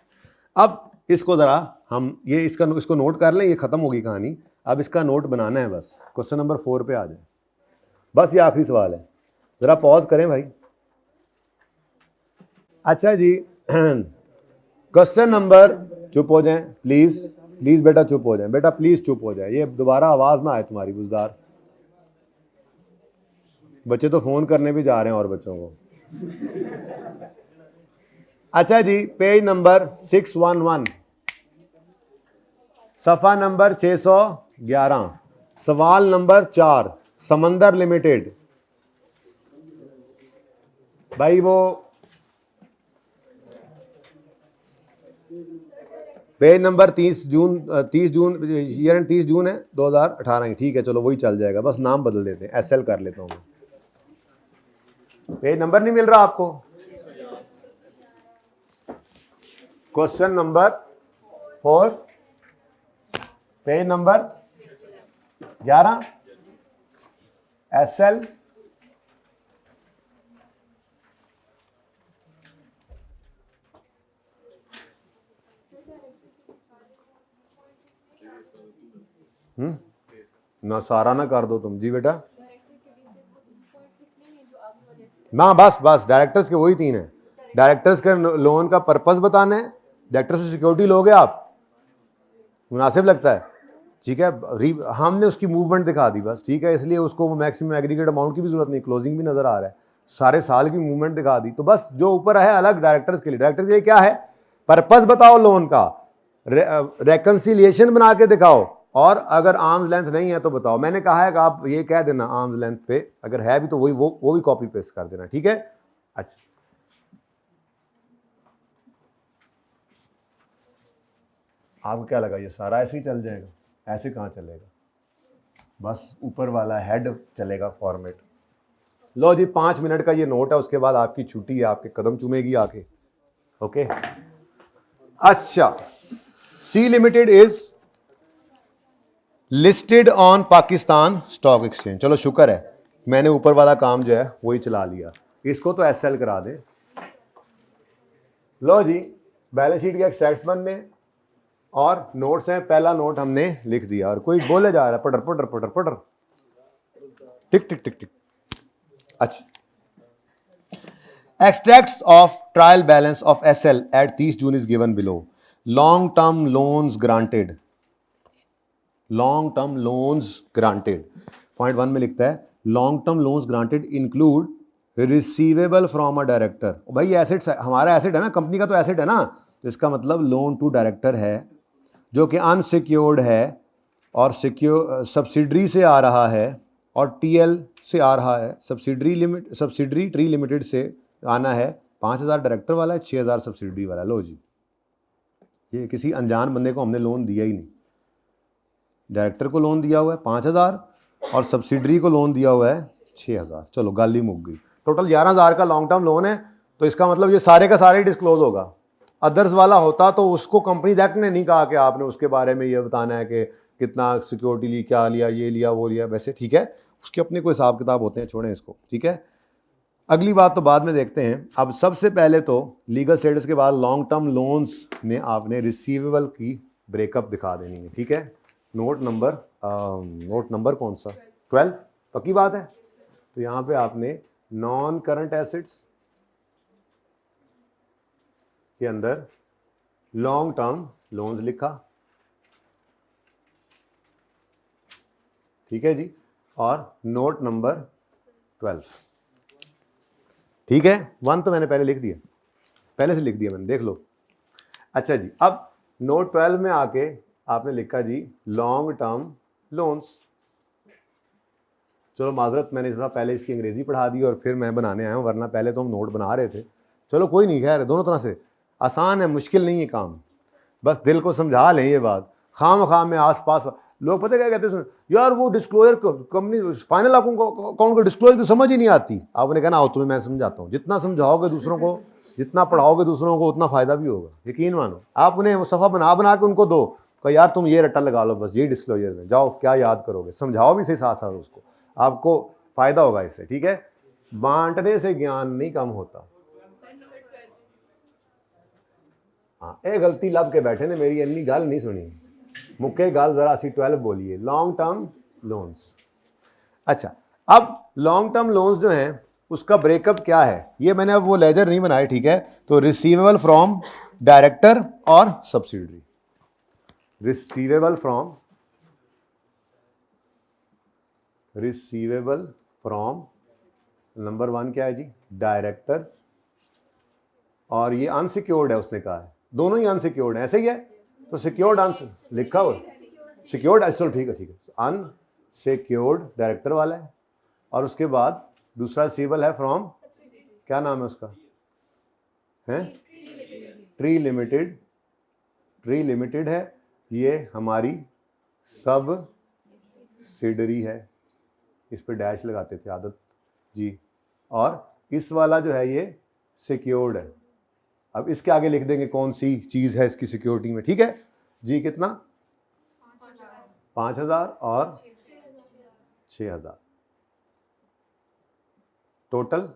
अब इसको ज़रा हम ये इसको नोट कर लें, ये ख़त्म होगी कहानी, अब इसका नोट बनाना है बस। क्वेश्चन नंबर 4 पे आ जाए, बस ये आखिरी सवाल है, ज़रा पॉज करें भाई। अच्छा जी, क्वेश्चन नंबर, चुप हो जाएं प्लीज़, प्लीज़ बेटा चुप हो जाएं, बेटा प्लीज़ चुप हो जाए, ये दोबारा आवाज़ ना आए तुम्हारी बुज़दार, बच्चे तो फ़ोन करने भी जा रहे हैं और बच्चों को। अच्छा जी, पेज नंबर 611, सफ़ा नंबर 611, सवाल नंबर 4, समंदर लिमिटेड। भाई वो पेज नंबर 30 जून ईयर 30 जून है 2018 की, ठीक है चलो वही चल जाएगा, बस नाम बदल देते हैं, एसएल कर लेता हूँ। पेज नंबर नहीं मिल रहा आपको? Question number 4, page number 11, SL ना, सारा ना कर दो तुम जी बेटा, ना बस बस डायरेक्टर्स के वही 3 है, डायरेक्टर्स के लोन का पर्पस बताना है, डायरेक्टर से सिक्योरिटी लोगे आप, मुनासिब लगता है, ठीक है, हमने उसकी मूवमेंट दिखा दी बस, ठीक है, इसलिए उसको वो मैक्सिमम एग्रीगेट अमाउंट की भी जरूरत नहीं, क्लोजिंग भी नजर आ रहा है, सारे साल की मूवमेंट दिखा दी, तो बस जो ऊपर है अलग डायरेक्टर्स के लिए, डायरेक्टर्स के लिए क्या है, पर्पस बताओ लोन का, रेकंसिलिएशन बना के दिखाओ, और अगर आर्म्स लेंथ नहीं है तो बताओ। मैंने कहा है कि आप ये कह देना आर्म्स लेंथ पे, अगर है भी तो वही वो भी कॉपी पेस्ट कर देना, ठीक है। अच्छा, आपको क्या लगा ये सारा ऐसे ही चल जाएगा? ऐसे कहाँ चलेगा, बस ऊपर वाला हेड चलेगा फॉर्मेट। लो जी, 5 मिनट का ये नोट है, उसके बाद आपकी छुट्टी है, आपके कदम चूमेगी आके, ओके। अच्छा, C limited is listed on Pakistan stock exchange, चलो शुक्र है मैंने ऊपर वाला काम जो है वही चला लिया, इसको तो एसएल करा दे। लो जी, बैलेंस शीट के एक्सट्रैक्ट्स बनने और नोट्स हैं, पहला नोट हमने लिख दिया, और कोई बोले जा रहा है पटर पटर पटर पटर, टिक टिक टिक टिक। अच्छा, extracts of trial balance of SL at 30 June is given below. Long term loans granted, long term loans granted, point 1 में लिखता है long term loans granted include receivable from a director. भाई एसेट्स हमारा एसेट है ना, company का तो asset है ना, तो इसका मतलब लोन टू डायरेक्टर है जो कि अनसिक्योर्ड है और सब्सिडरी से आ रहा है और टीएल से आ रहा है, सब्सिडरी ट्री लिमिटेड से आना है, 5,000 डायरेक्टर वाला है, 6,000 सब्सिडरी वाला है। लो जी, ये किसी अनजान बंदे को हमने लोन दिया ही नहीं, डायरेक्टर को लोन दिया हुआ है 5,000 और सब्सिडरी को लोन दिया हुआ है 6,000, चलो गाली मुक गई, टोटल 11,000 का लॉन्ग टर्म लोन है, तो इसका मतलब ये सारे का सारे डिस्क्लोज होगा। अदर्स वाला होता तो उसको कंपनीज एक्ट ने नहीं कहा कि आपने उसके बारे में ये बताना है कि कितना सिक्योरिटी ली, क्या लिया, ये लिया वो लिया, वैसे ठीक है, उसके अपने कोई हिसाब किताब होते हैं, छोड़ें इसको, ठीक है। अगली बात तो बाद में देखते हैं, अब सबसे पहले तो लीगल स्टेटस के बाद लॉन्ग टर्म लोन्स में आपने रिसीवेबल की ब्रेकअप दिखा देनी है, ठीक है। नोट नंबर कौन सा, 12, पक्की बात है। तो यहाँ पे आपने नॉन करंट एसेट्स, के अंदर लॉन्ग टर्म लोन्स लिखा, ठीक है जी, और नोट नंबर 12, ठीक है। 1 तो मैंने पहले लिख दिया, पहले से लिख दिया मैंने, देख लो। अच्छा जी, अब नोट 12 में आके आपने लिखा जी लॉन्ग टर्म लोन्स। चलो माजरत, मैंने इस पहले इसकी अंग्रेजी पढ़ा दी और फिर मैं बनाने आया हूँ, वरना पहले तो हम नोट बना रहे थे। चलो कोई नहीं, खैर दोनों तरह से आसान है, मुश्किल नहीं है काम, बस दिल को समझा लें ये बात। खाम में आस पास लोग पता क्या कहते हैं, यार वो डिस्क्लोजर कंपनी फाइनल अकाउंट को डिस्क्लोजर की समझ ही नहीं आती। आपने कहना आओ तुम्हें मैं समझाता हूँ, जितना समझाओगे दूसरों को, जितना पढ़ाओगे दूसरों को, उतना फायदा भी होगा, यकीन मानो। आपने वो सफ़ा बना के उनको दो, कहो यार तुम ये रट्टा लगा लो, बस ये डिस्क्लोजर है, जाओ क्या याद करोगे, समझाओ भी सही साथ साथ उसको, आपको फायदा होगा इससे, ठीक है। बांटने से ज्ञान नहीं कम होता। हाँ, ये गलती लब के बैठे ने मेरी इन्नी गल नहीं सुनी, मुक्के गल जरा सी 12 बोलिए, लॉन्ग टर्म लोन्स। अच्छा, अब लॉन्ग टर्म लोन्स जो हैं उसका ब्रेकअप क्या है, ये मैंने अब वो लेजर नहीं बनाए, ठीक है। तो रिसीवेबल फ्रॉम डायरेक्टर और सब्सिडरी, रिसीवेबल फ्रॉम नंबर 1 क्या है जी, डायरेक्टर्स, और ये अनसिक्योर्ड है, उसने कहा है दोनों ही अनसिक्योर्ड है, ऐसे ही है। तो सिक्योर्ड लिखा हुआ सिक्योर्ड, चलो ठीक है, अनसिक्योर्ड डायरेक्टर वाला है, और उसके बाद दूसरा रिसीवेबल है फ्रॉम, क्या नाम है उसका, है ट्री लिमिटेड है, ये हमारी सब्सिडरी है, इस पे डैश लगाते थे आदत जी, और इस वाला जो है ये सिक्योर्ड है। अब इसके आगे लिख देंगे कौन सी चीज है इसकी सिक्योरिटी में, ठीक है जी। कितना, 5,000 और 6,000 टोटल।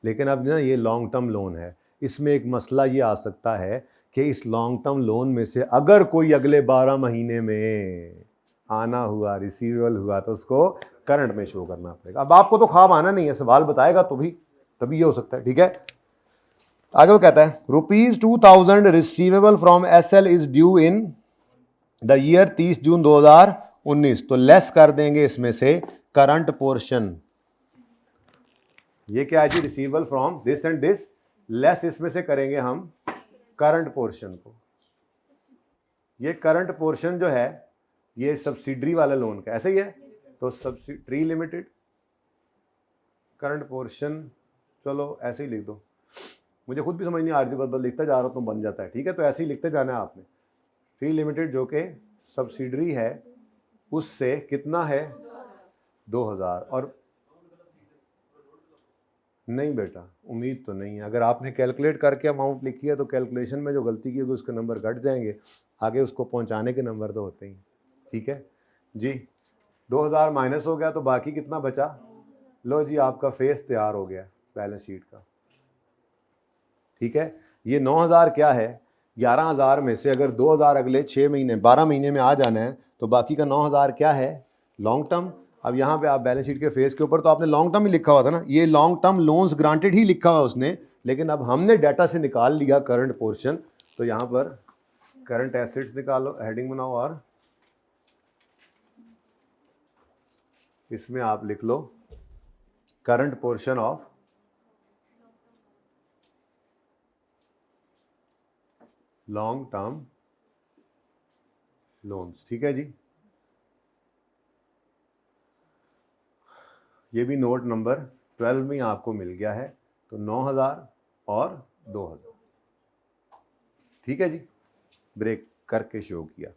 लेकिन अब ना ये लॉन्ग टर्म लोन है, इसमें एक मसला ये आ सकता है कि इस लॉन्ग टर्म लोन में से अगर कोई अगले 12 महीने में आना हुआ, रिसीवेबल हुआ, तो उसको करंट में शो करना पड़ेगा। अब आपको तो ख्वाब आना नहीं है, सवाल बताएगा तो भी तभी ये हो सकता है, ठीक है। आगे वो कहता है ₹2,000 receivable from SL is due in the year 30 June 2019, तो लेस कर देंगे इसमें से करंट पोर्शन। ये क्या है जी, receivable from this and this, less इसमें से करेंगे हम करंट पोर्शन को। ये करंट पोर्शन जो है ये सब्सिडरी वाला लोन का, ऐसे ही है। तो सब्सिडरी लिमिटेड करंट पोर्शन, चलो ऐसे ही लिख दो, मुझे खुद भी समझ नहीं आ रही थी, बस लिखता जा रहा हूँ तो बन जाता है, ठीक है। तो ऐसे ही लिखते जाना है आपने। ट्री लिमिटेड जो कि सब्सिडरी है, उससे कितना है 2,000, और नहीं बेटा उम्मीद तो नहीं है, अगर आपने कैलकुलेट करके अमाउंट लिखी है तो कैलकुलेशन में जो गलती की होगी उसके नंबर घट जाएंगे, आगे उसको पहुंचाने के नंबर तो होते ही, ठीक है जी। 2,000 माइनस हो गया तो बाकी कितना बचा, लो जी आपका फेस तैयार हो गया बैलेंस शीट का, ठीक है। ये 9,000 क्या है, 11,000 में से अगर 2,000 अगले 6 महीने 12 महीने में आ जाना है तो बाकी का 9,000 क्या है, लॉन्ग टर्म। अब यहाँ पे आप बैलेंस शीट के फेस के ऊपर तो आपने लॉन्ग टर्म ही लिखा हुआ था ना, ये लॉन्ग टर्म लोन्स ग्रांटेड ही लिखा हुआ उसने, लेकिन अब हमने डाटा से निकाल लिया करंट पोर्शन, तो यहाँ पर करंट एसेट्स निकालो, हेडिंग बनाओ, और इसमें आप लिख लो current portion of long term loans, ठीक है जी। ये भी नोट नंबर 12 में आपको मिल गया है, तो 9,000 और 2,000, ठीक है जी। ब्रेक करके शो किया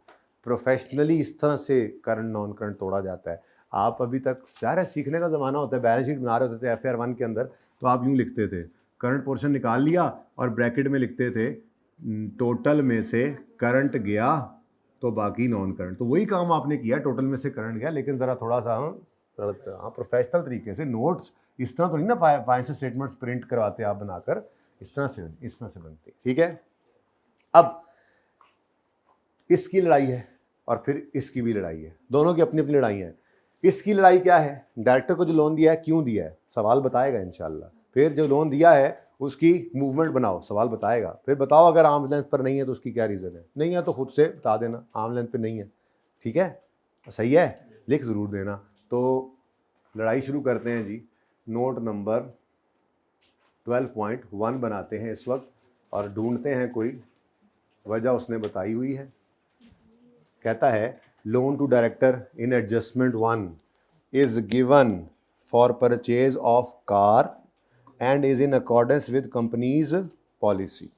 प्रोफेशनली, इस तरह से करंट नॉन करंट तोड़ा जाता है। आप अभी तक सारा सीखने का ज़माना होता है, बैलेंस शीट बना रहे होते थे FR 1 के अंदर, तो आप यूँ लिखते थे, करंट पोर्शन निकाल लिया और ब्रैकेट में लिखते थे टोटल में से करंट गया तो बाकी नॉन करंट। तो वही काम आपने किया, टोटल में से करंट गया, लेकिन ज़रा थोड़ा सा हाँ प्रोफेशनल तरीके से। नोट्स इस तरह तो नहीं ना फाइनेंशियल स्टेटमेंट्स प्रिंट करवाते आप बनाकर, इस तरह से बनते, ठीक है। अब इसकी लड़ाई है और फिर इसकी भी लड़ाई है, दोनों की अपनी अपनी लड़ाई है। इसकी लड़ाई क्या है, डायरेक्टर को जो लोन दिया है क्यों दिया है, सवाल बताएगा इंशाल्लाह। फिर जो लोन दिया है उसकी मूवमेंट बनाओ, सवाल बताएगा, फिर बताओ अगर आर्म्स लेंथ पर नहीं है तो उसकी क्या रीज़न है, नहीं है तो खुद से बता देना आर्म लेंथ पर नहीं है, ठीक है, सही है, लिख ज़रूर देना। तो लड़ाई शुरू करते हैं जी। नोट नंबर 12.1 बनाते हैं इस वक्त और ढूंढते हैं कोई वजह उसने बताई हुई है। कहता है loan to director in adjustment 1 is given for purchase of car and is in accordance with company's policy.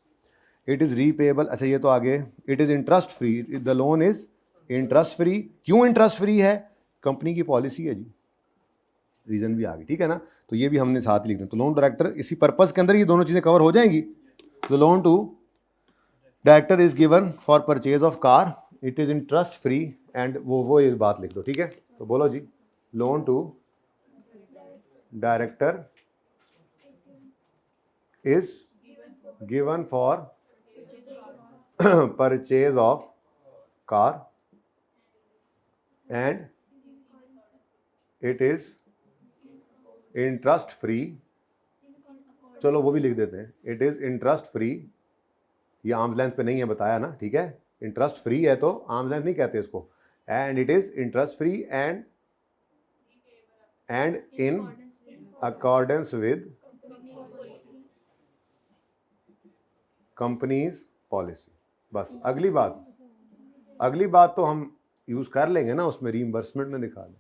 It is repayable, अच्छा ये तो आगे, it is interest free, the loan is interest free. क्यों इंटरेस्ट फ्री है? Company की policy है जी, reason भी आ गई, ठीक है ना। तो ये भी हमने साथ लिख दिया। तो लोन डायरेक्टर इसी पर्पस के अंदर ये दोनों चीज़ें कवर हो जाएंगी। तो loan to director is given for purchase of car, it is interest free and वो ये बात लिख दो, ठीक है। तो बोलो जी, loan to director is given for purchase of car and it is interest free, चलो वो भी लिख देते हैं, इट इज इंटरेस्ट फ्री, ये आर्म्स लेंथ पे नहीं है बताया ना, ठीक है, इंटरेस्ट फ्री है तो आर्म्स लेंथ नहीं कहते इसको, and it is interest free and in accordance with company's policy. बस अगली बात तो हम यूज कर लेंगे ना, उसमें रीइंबर्समेंट में दिखा दें।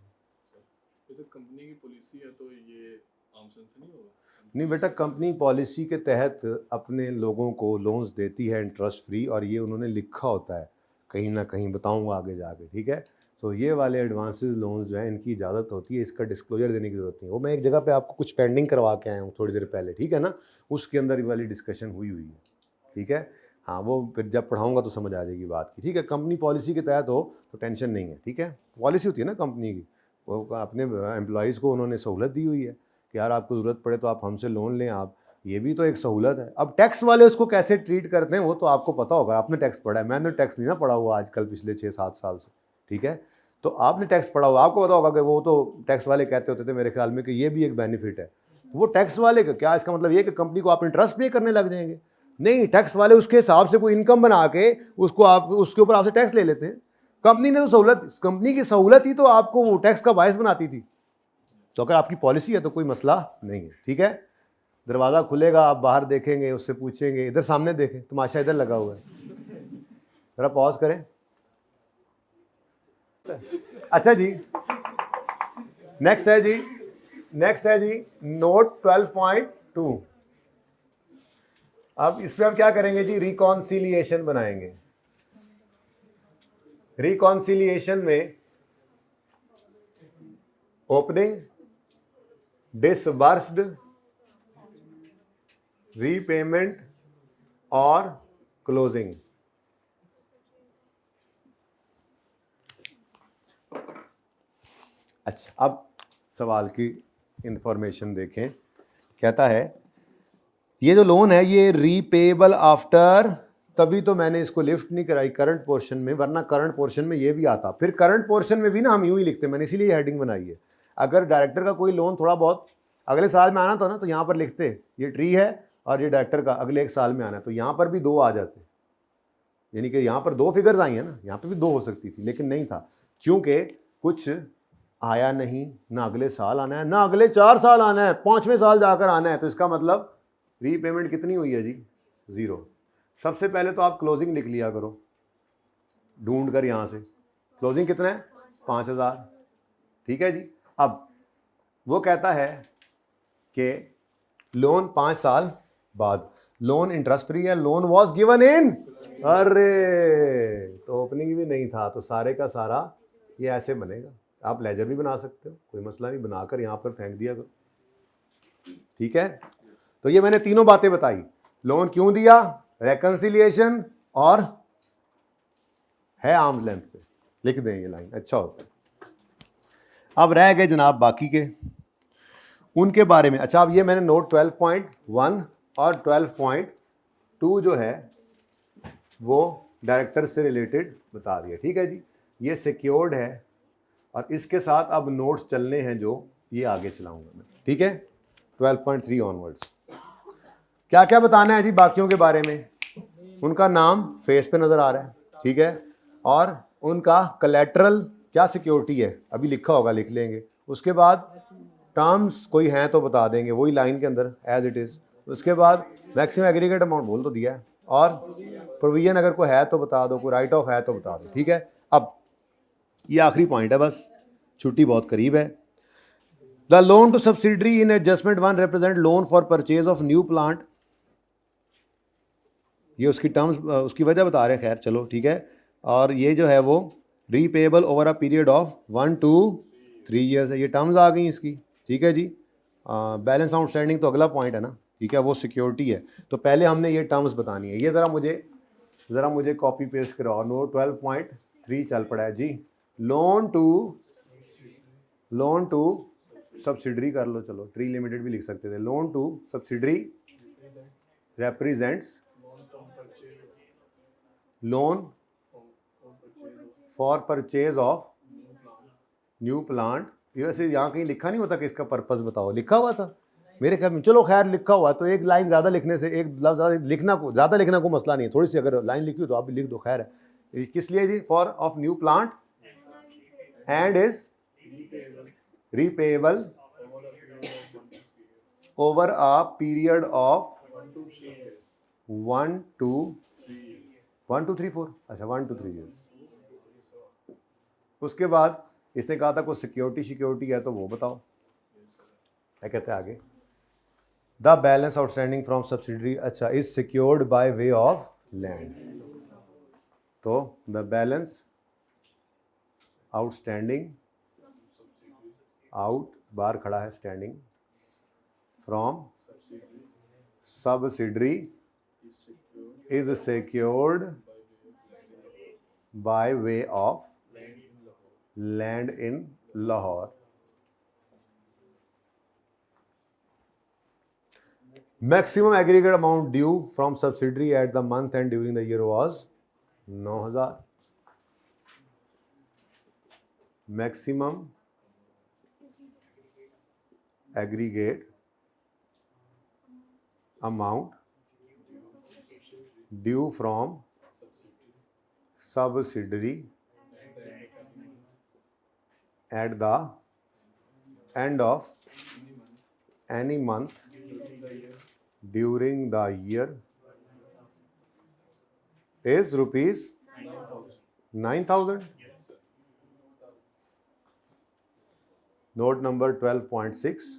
तो कंपनी की पॉलिसी है तो ये आर्म्स लेंथ नहीं होगा? नहीं बेटा, कंपनी पॉलिसी के तहत अपने लोगों को लोन्स देती है इंटरेस्ट फ्री, और ये उन्होंने लिखा होता है कहीं ना कहीं, बताऊंगा आगे जाके, ठीक है। तो ये वाले एडवांसेस लोन्स जो हैं इनकी इजाज़त होती है, इसका डिस्क्लोजर देने की ज़रूरत नहीं। वो मैं एक जगह पे आपको कुछ पेंडिंग करवा के आया हूँ थोड़ी देर पहले, ठीक है ना, उसके अंदर ये वाली डिस्कशन हुई है, ठीक है। हाँ, वो फिर जब पढ़ाऊँगा तो समझ आ जाएगी बात की, ठीक है। कंपनी पॉलिसी के तहत हो तो टेंशन नहीं है, ठीक है। पॉलिसी होती है ना कंपनी की, वो अपने एम्प्लॉयज़ को उन्होंने सहूलत दी हुई है कि यार आपको ज़रूरत पड़े तो आप हमसे लोन लें, आप, ये भी तो एक सहूलत है। अब टैक्स वाले उसको कैसे ट्रीट करते हैं वो तो आपको पता होगा, आपने टैक्स पढ़ा है, मैंने टैक्स नहीं ना पढ़ा हुआ आजकल पिछले 6-7 साल से, ठीक है। तो आपने टैक्स पढ़ा हुआ, आपको पता होगा कि वो तो टैक्स वाले कहते होते थे मेरे ख्याल में कि ये भी एक बेनिफिट है। वो टैक्स वाले का क्या, इसका मतलब ये कि कंपनी को आप इंटरेस्ट पे करने लग जाएंगे? नहीं, टैक्स वाले उसके हिसाब से कोई इनकम बना के उसको आप उसके ऊपर आपसे टैक्स ले लेते हैं। कंपनी ने तो सहूलत, कंपनी की सहूलत ही तो आपको वो टैक्स का बायस बनाती थी। तो अगर आपकी पॉलिसी है तो कोई मसला नहीं है, ठीक है। दरवाज़ा खुलेगा, आप बाहर देखेंगे, उससे पूछेंगे, इधर सामने देखें, तमाशा इधर लगा हुआ है, जरा पॉज करें। अच्छा जी, नेक्स्ट है जी नोट 12.2। अब इसमें हम क्या करेंगे जी, रिकॉन्सिलिएशन बनाएंगे। रिकॉन्सिलिएशन में ओपनिंग, डिसबर्स्ड, रीपेमेंट और क्लोजिंग। अच्छा, अब सवाल की इंफॉर्मेशन देखें। कहता है ये जो लोन है ये रीपेबल आफ्टर, तभी तो मैंने इसको लिफ्ट नहीं कराई करंट पोर्शन में, वरना करंट पोर्शन में ये भी आता। फिर करंट पोर्शन में भी ना हम यूं ही लिखते हैं, मैंने इसीलिए हेडिंग बनाई है। अगर डायरेक्टर का कोई लोन थोड़ा बहुत अगले साल में आना था ना, तो यहाँ पर लिखते ये ट्री है और ये डायरेक्टर का अगले 1 साल में आना है, तो यहाँ पर भी 2 आ जाते, यानी कि यहाँ पर 2 फिगर्स आई हैं ना, यहाँ पर भी 2 हो सकती थी, लेकिन नहीं था, क्योंकि कुछ आया नहीं, ना अगले साल आना है, ना अगले 4 साल आना है, 5वें साल जाकर आना है। तो इसका मतलब रीपेमेंट कितनी हुई है जी, 0। सबसे पहले तो आप क्लोजिंग लिख लिया करो ढूंढ कर, यहाँ से क्लोजिंग कितना है, 5000, ठीक है जी। अब वो कहता है कि लोन 5 साल बाद, लोन इंटरेस्ट फ्री है, लोन वॉज गिवन इन, अरे तो ओपनिंग भी नहीं था, तो सारे का सारा ये ऐसे बनेगा। आप लेजर भी बना सकते हो, कोई मसला नहीं, बनाकर यहाँ पर फेंक दिया करो, ठीक है। तो ये मैंने तीनों बातें बताई, लोन क्यों दिया, रेकंसिलिएशन, और है आर्म्स लेंथ पे, लिख दें ये लाइन, अच्छा होता है। अब रह गए जनाब बाकी के, उनके बारे में। अच्छा, अब ये मैंने नोट 12.1 और 12.2 जो है वो डायरेक्टर से रिलेटेड बता दिया, ठीक है जी। ये सिक्योर्ड है और इसके साथ अब नोट्स चलने हैं जो ये आगे चलाऊंगा मैं, ठीक है। 12.3 ऑनवर्ड्स। क्या क्या बताना है जी बाकियों के बारे में? उनका नाम फेस पे नज़र आ रहा है, ठीक है, और उनका कलेटरल क्या सिक्योरिटी है अभी लिखा होगा, लिख लेंगे। उसके बाद टर्म्स कोई हैं तो बता देंगे वही लाइन के अंदर एज इट इज़। उसके बाद मैक्सिमम एग्रीगेट अमाउंट बोल तो दिया है, और प्रोविजन अगर कोई है तो बता दो, कोई राइट ऑफ है तो बता दो, ठीक है। अब ये आखिरी पॉइंट है, बस छुट्टी बहुत करीब है। The loan to subsidiary in adjustment 1 represent loan for purchase of new plant. ये उसकी टर्म्स उसकी वजह बता रहे हैं, खैर चलो ठीक है। और ये जो है वो repayable over a period of 1 to 3 years है। ये टर्म्स आ गई इसकी, ठीक है जी। बैलेंस आउटस्टैंडिंग तो अगला पॉइंट है ना, ठीक है, वो सिक्योरिटी है। तो पहले हमने ये टर्म्स बतानी है। ये ज़रा मुझे कॉपी पेस्ट कराओ। नोट 12.3 चल पड़ा है जी। लोन टू सब्सिडरी कर लो, चलो ट्री लिमिटेड भी लिख सकते थे। Loan to subsidiary represents loan for purchase of new plant. ये वैसे यहाँ कहीं लिखा नहीं होता कि इसका पर्पस बताओ, लिखा हुआ था मेरे ख्याल में। चलो खैर लिखा हुआ तो एक लाइन ज़्यादा लिखने से, एक लफ्ज़ ज़्यादा लिखना को मसला नहीं है। थोड़ी सी अगर लाइन लिखी हो तो आप भी लिख दो, खैर है। किस लिए जी? For of new plant and is repayable over a period of 1 to 3 4, अच्छा 1 to 3 ईयर्स। उसके बाद इसने कहा था कोई सिक्योरिटी है तो वो बताओ, क्या कहते हैं आगे? The balance outstanding from subsidiary, अच्छा, is secured by way of land. तो द बैलेंस आउटस्टैंडिंग, आउट बार खड़ा है, standing, from subsidiary is secured by way of land in Lahore. Maximum aggregate amount due from subsidiary at the month and during the year was 9,000. Maximum aggregate amount due from subsidiary at the end of any month during the year is rupees 9,000. Note number 12.6,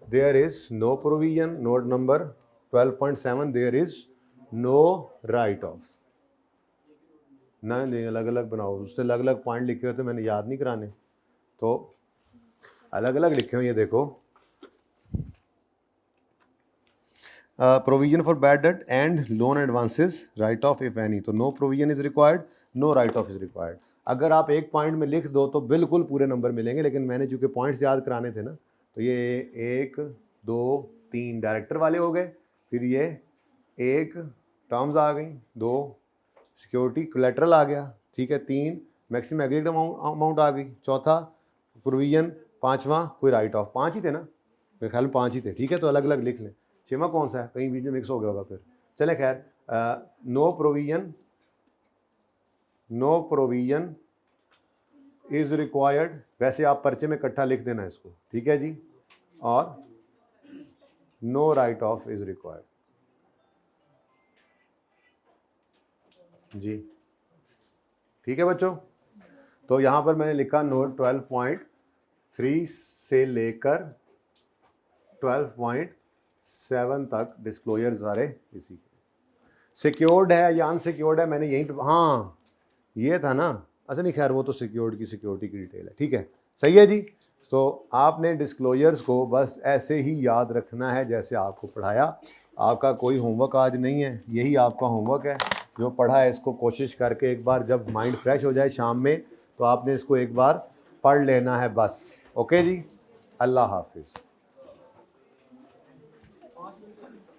there is no provision. Note number 12.7, there is no write off. नहीं अलग अलग बनाओ, उसने अलग अलग point लिखे हुए थे, मैंने याद नहीं कराने, तो अलग अलग लिखे हुए। ये देखो, provision for bad debt and loan advances, write off if any. तो no provision is required, no write off is required. अगर आप एक पॉइंट में लिख दो तो बिल्कुल पूरे नंबर मिलेंगे, लेकिन मैंने चूँकि पॉइंट्स याद कराने थे ना, तो ये 1 2 3 डायरेक्टर वाले हो गए, फिर ये 1 टर्म्स आ गई, 2 सिक्योरिटी कोलेटरल आ गया, ठीक है, 3 मैक्सिमम एग्रीगेट अमाउंट आ गई, 4था प्रोविजन, 5वां कोई राइट ऑफ। 5 ही थे ना मेरे ख्याल में, 5 ही थे, ठीक है। तो अलग अलग लिख लें। 6वां कौन सा है, कहीं बीच में मिक्स हो गया होगा फिर, चले खैर। नो प्रोविजन इज रिक्वायर्ड, वैसे आप पर्चे में इकट्ठा लिख देना इसको, ठीक है जी। और no write off is required जी, ठीक है बच्चों। तो यहाँ पर मैंने लिखा नोट 12.3 से लेकर 12.7 तक डिस्क्लोजर सारे इसी के। सिक्योर्ड है या अनसिक्योर्ड है, मैंने यहीं पे, हाँ ये था ना, अच्छा नहीं खैर वो तो सिक्योर्ड की सिक्योरिटी की डिटेल है, ठीक है, सही है जी। तो आपने डिस्क्लोजर्स को बस ऐसे ही याद रखना है जैसे आपको पढ़ाया। आपका कोई होमवर्क आज नहीं है, यही आपका होमवर्क है। जो पढ़ा है इसको कोशिश करके एक बार जब माइंड फ्रेश हो जाए शाम में, तो आपने इसको एक बार पढ़ लेना है बस। ओके जी, अल्लाह हाफिज़।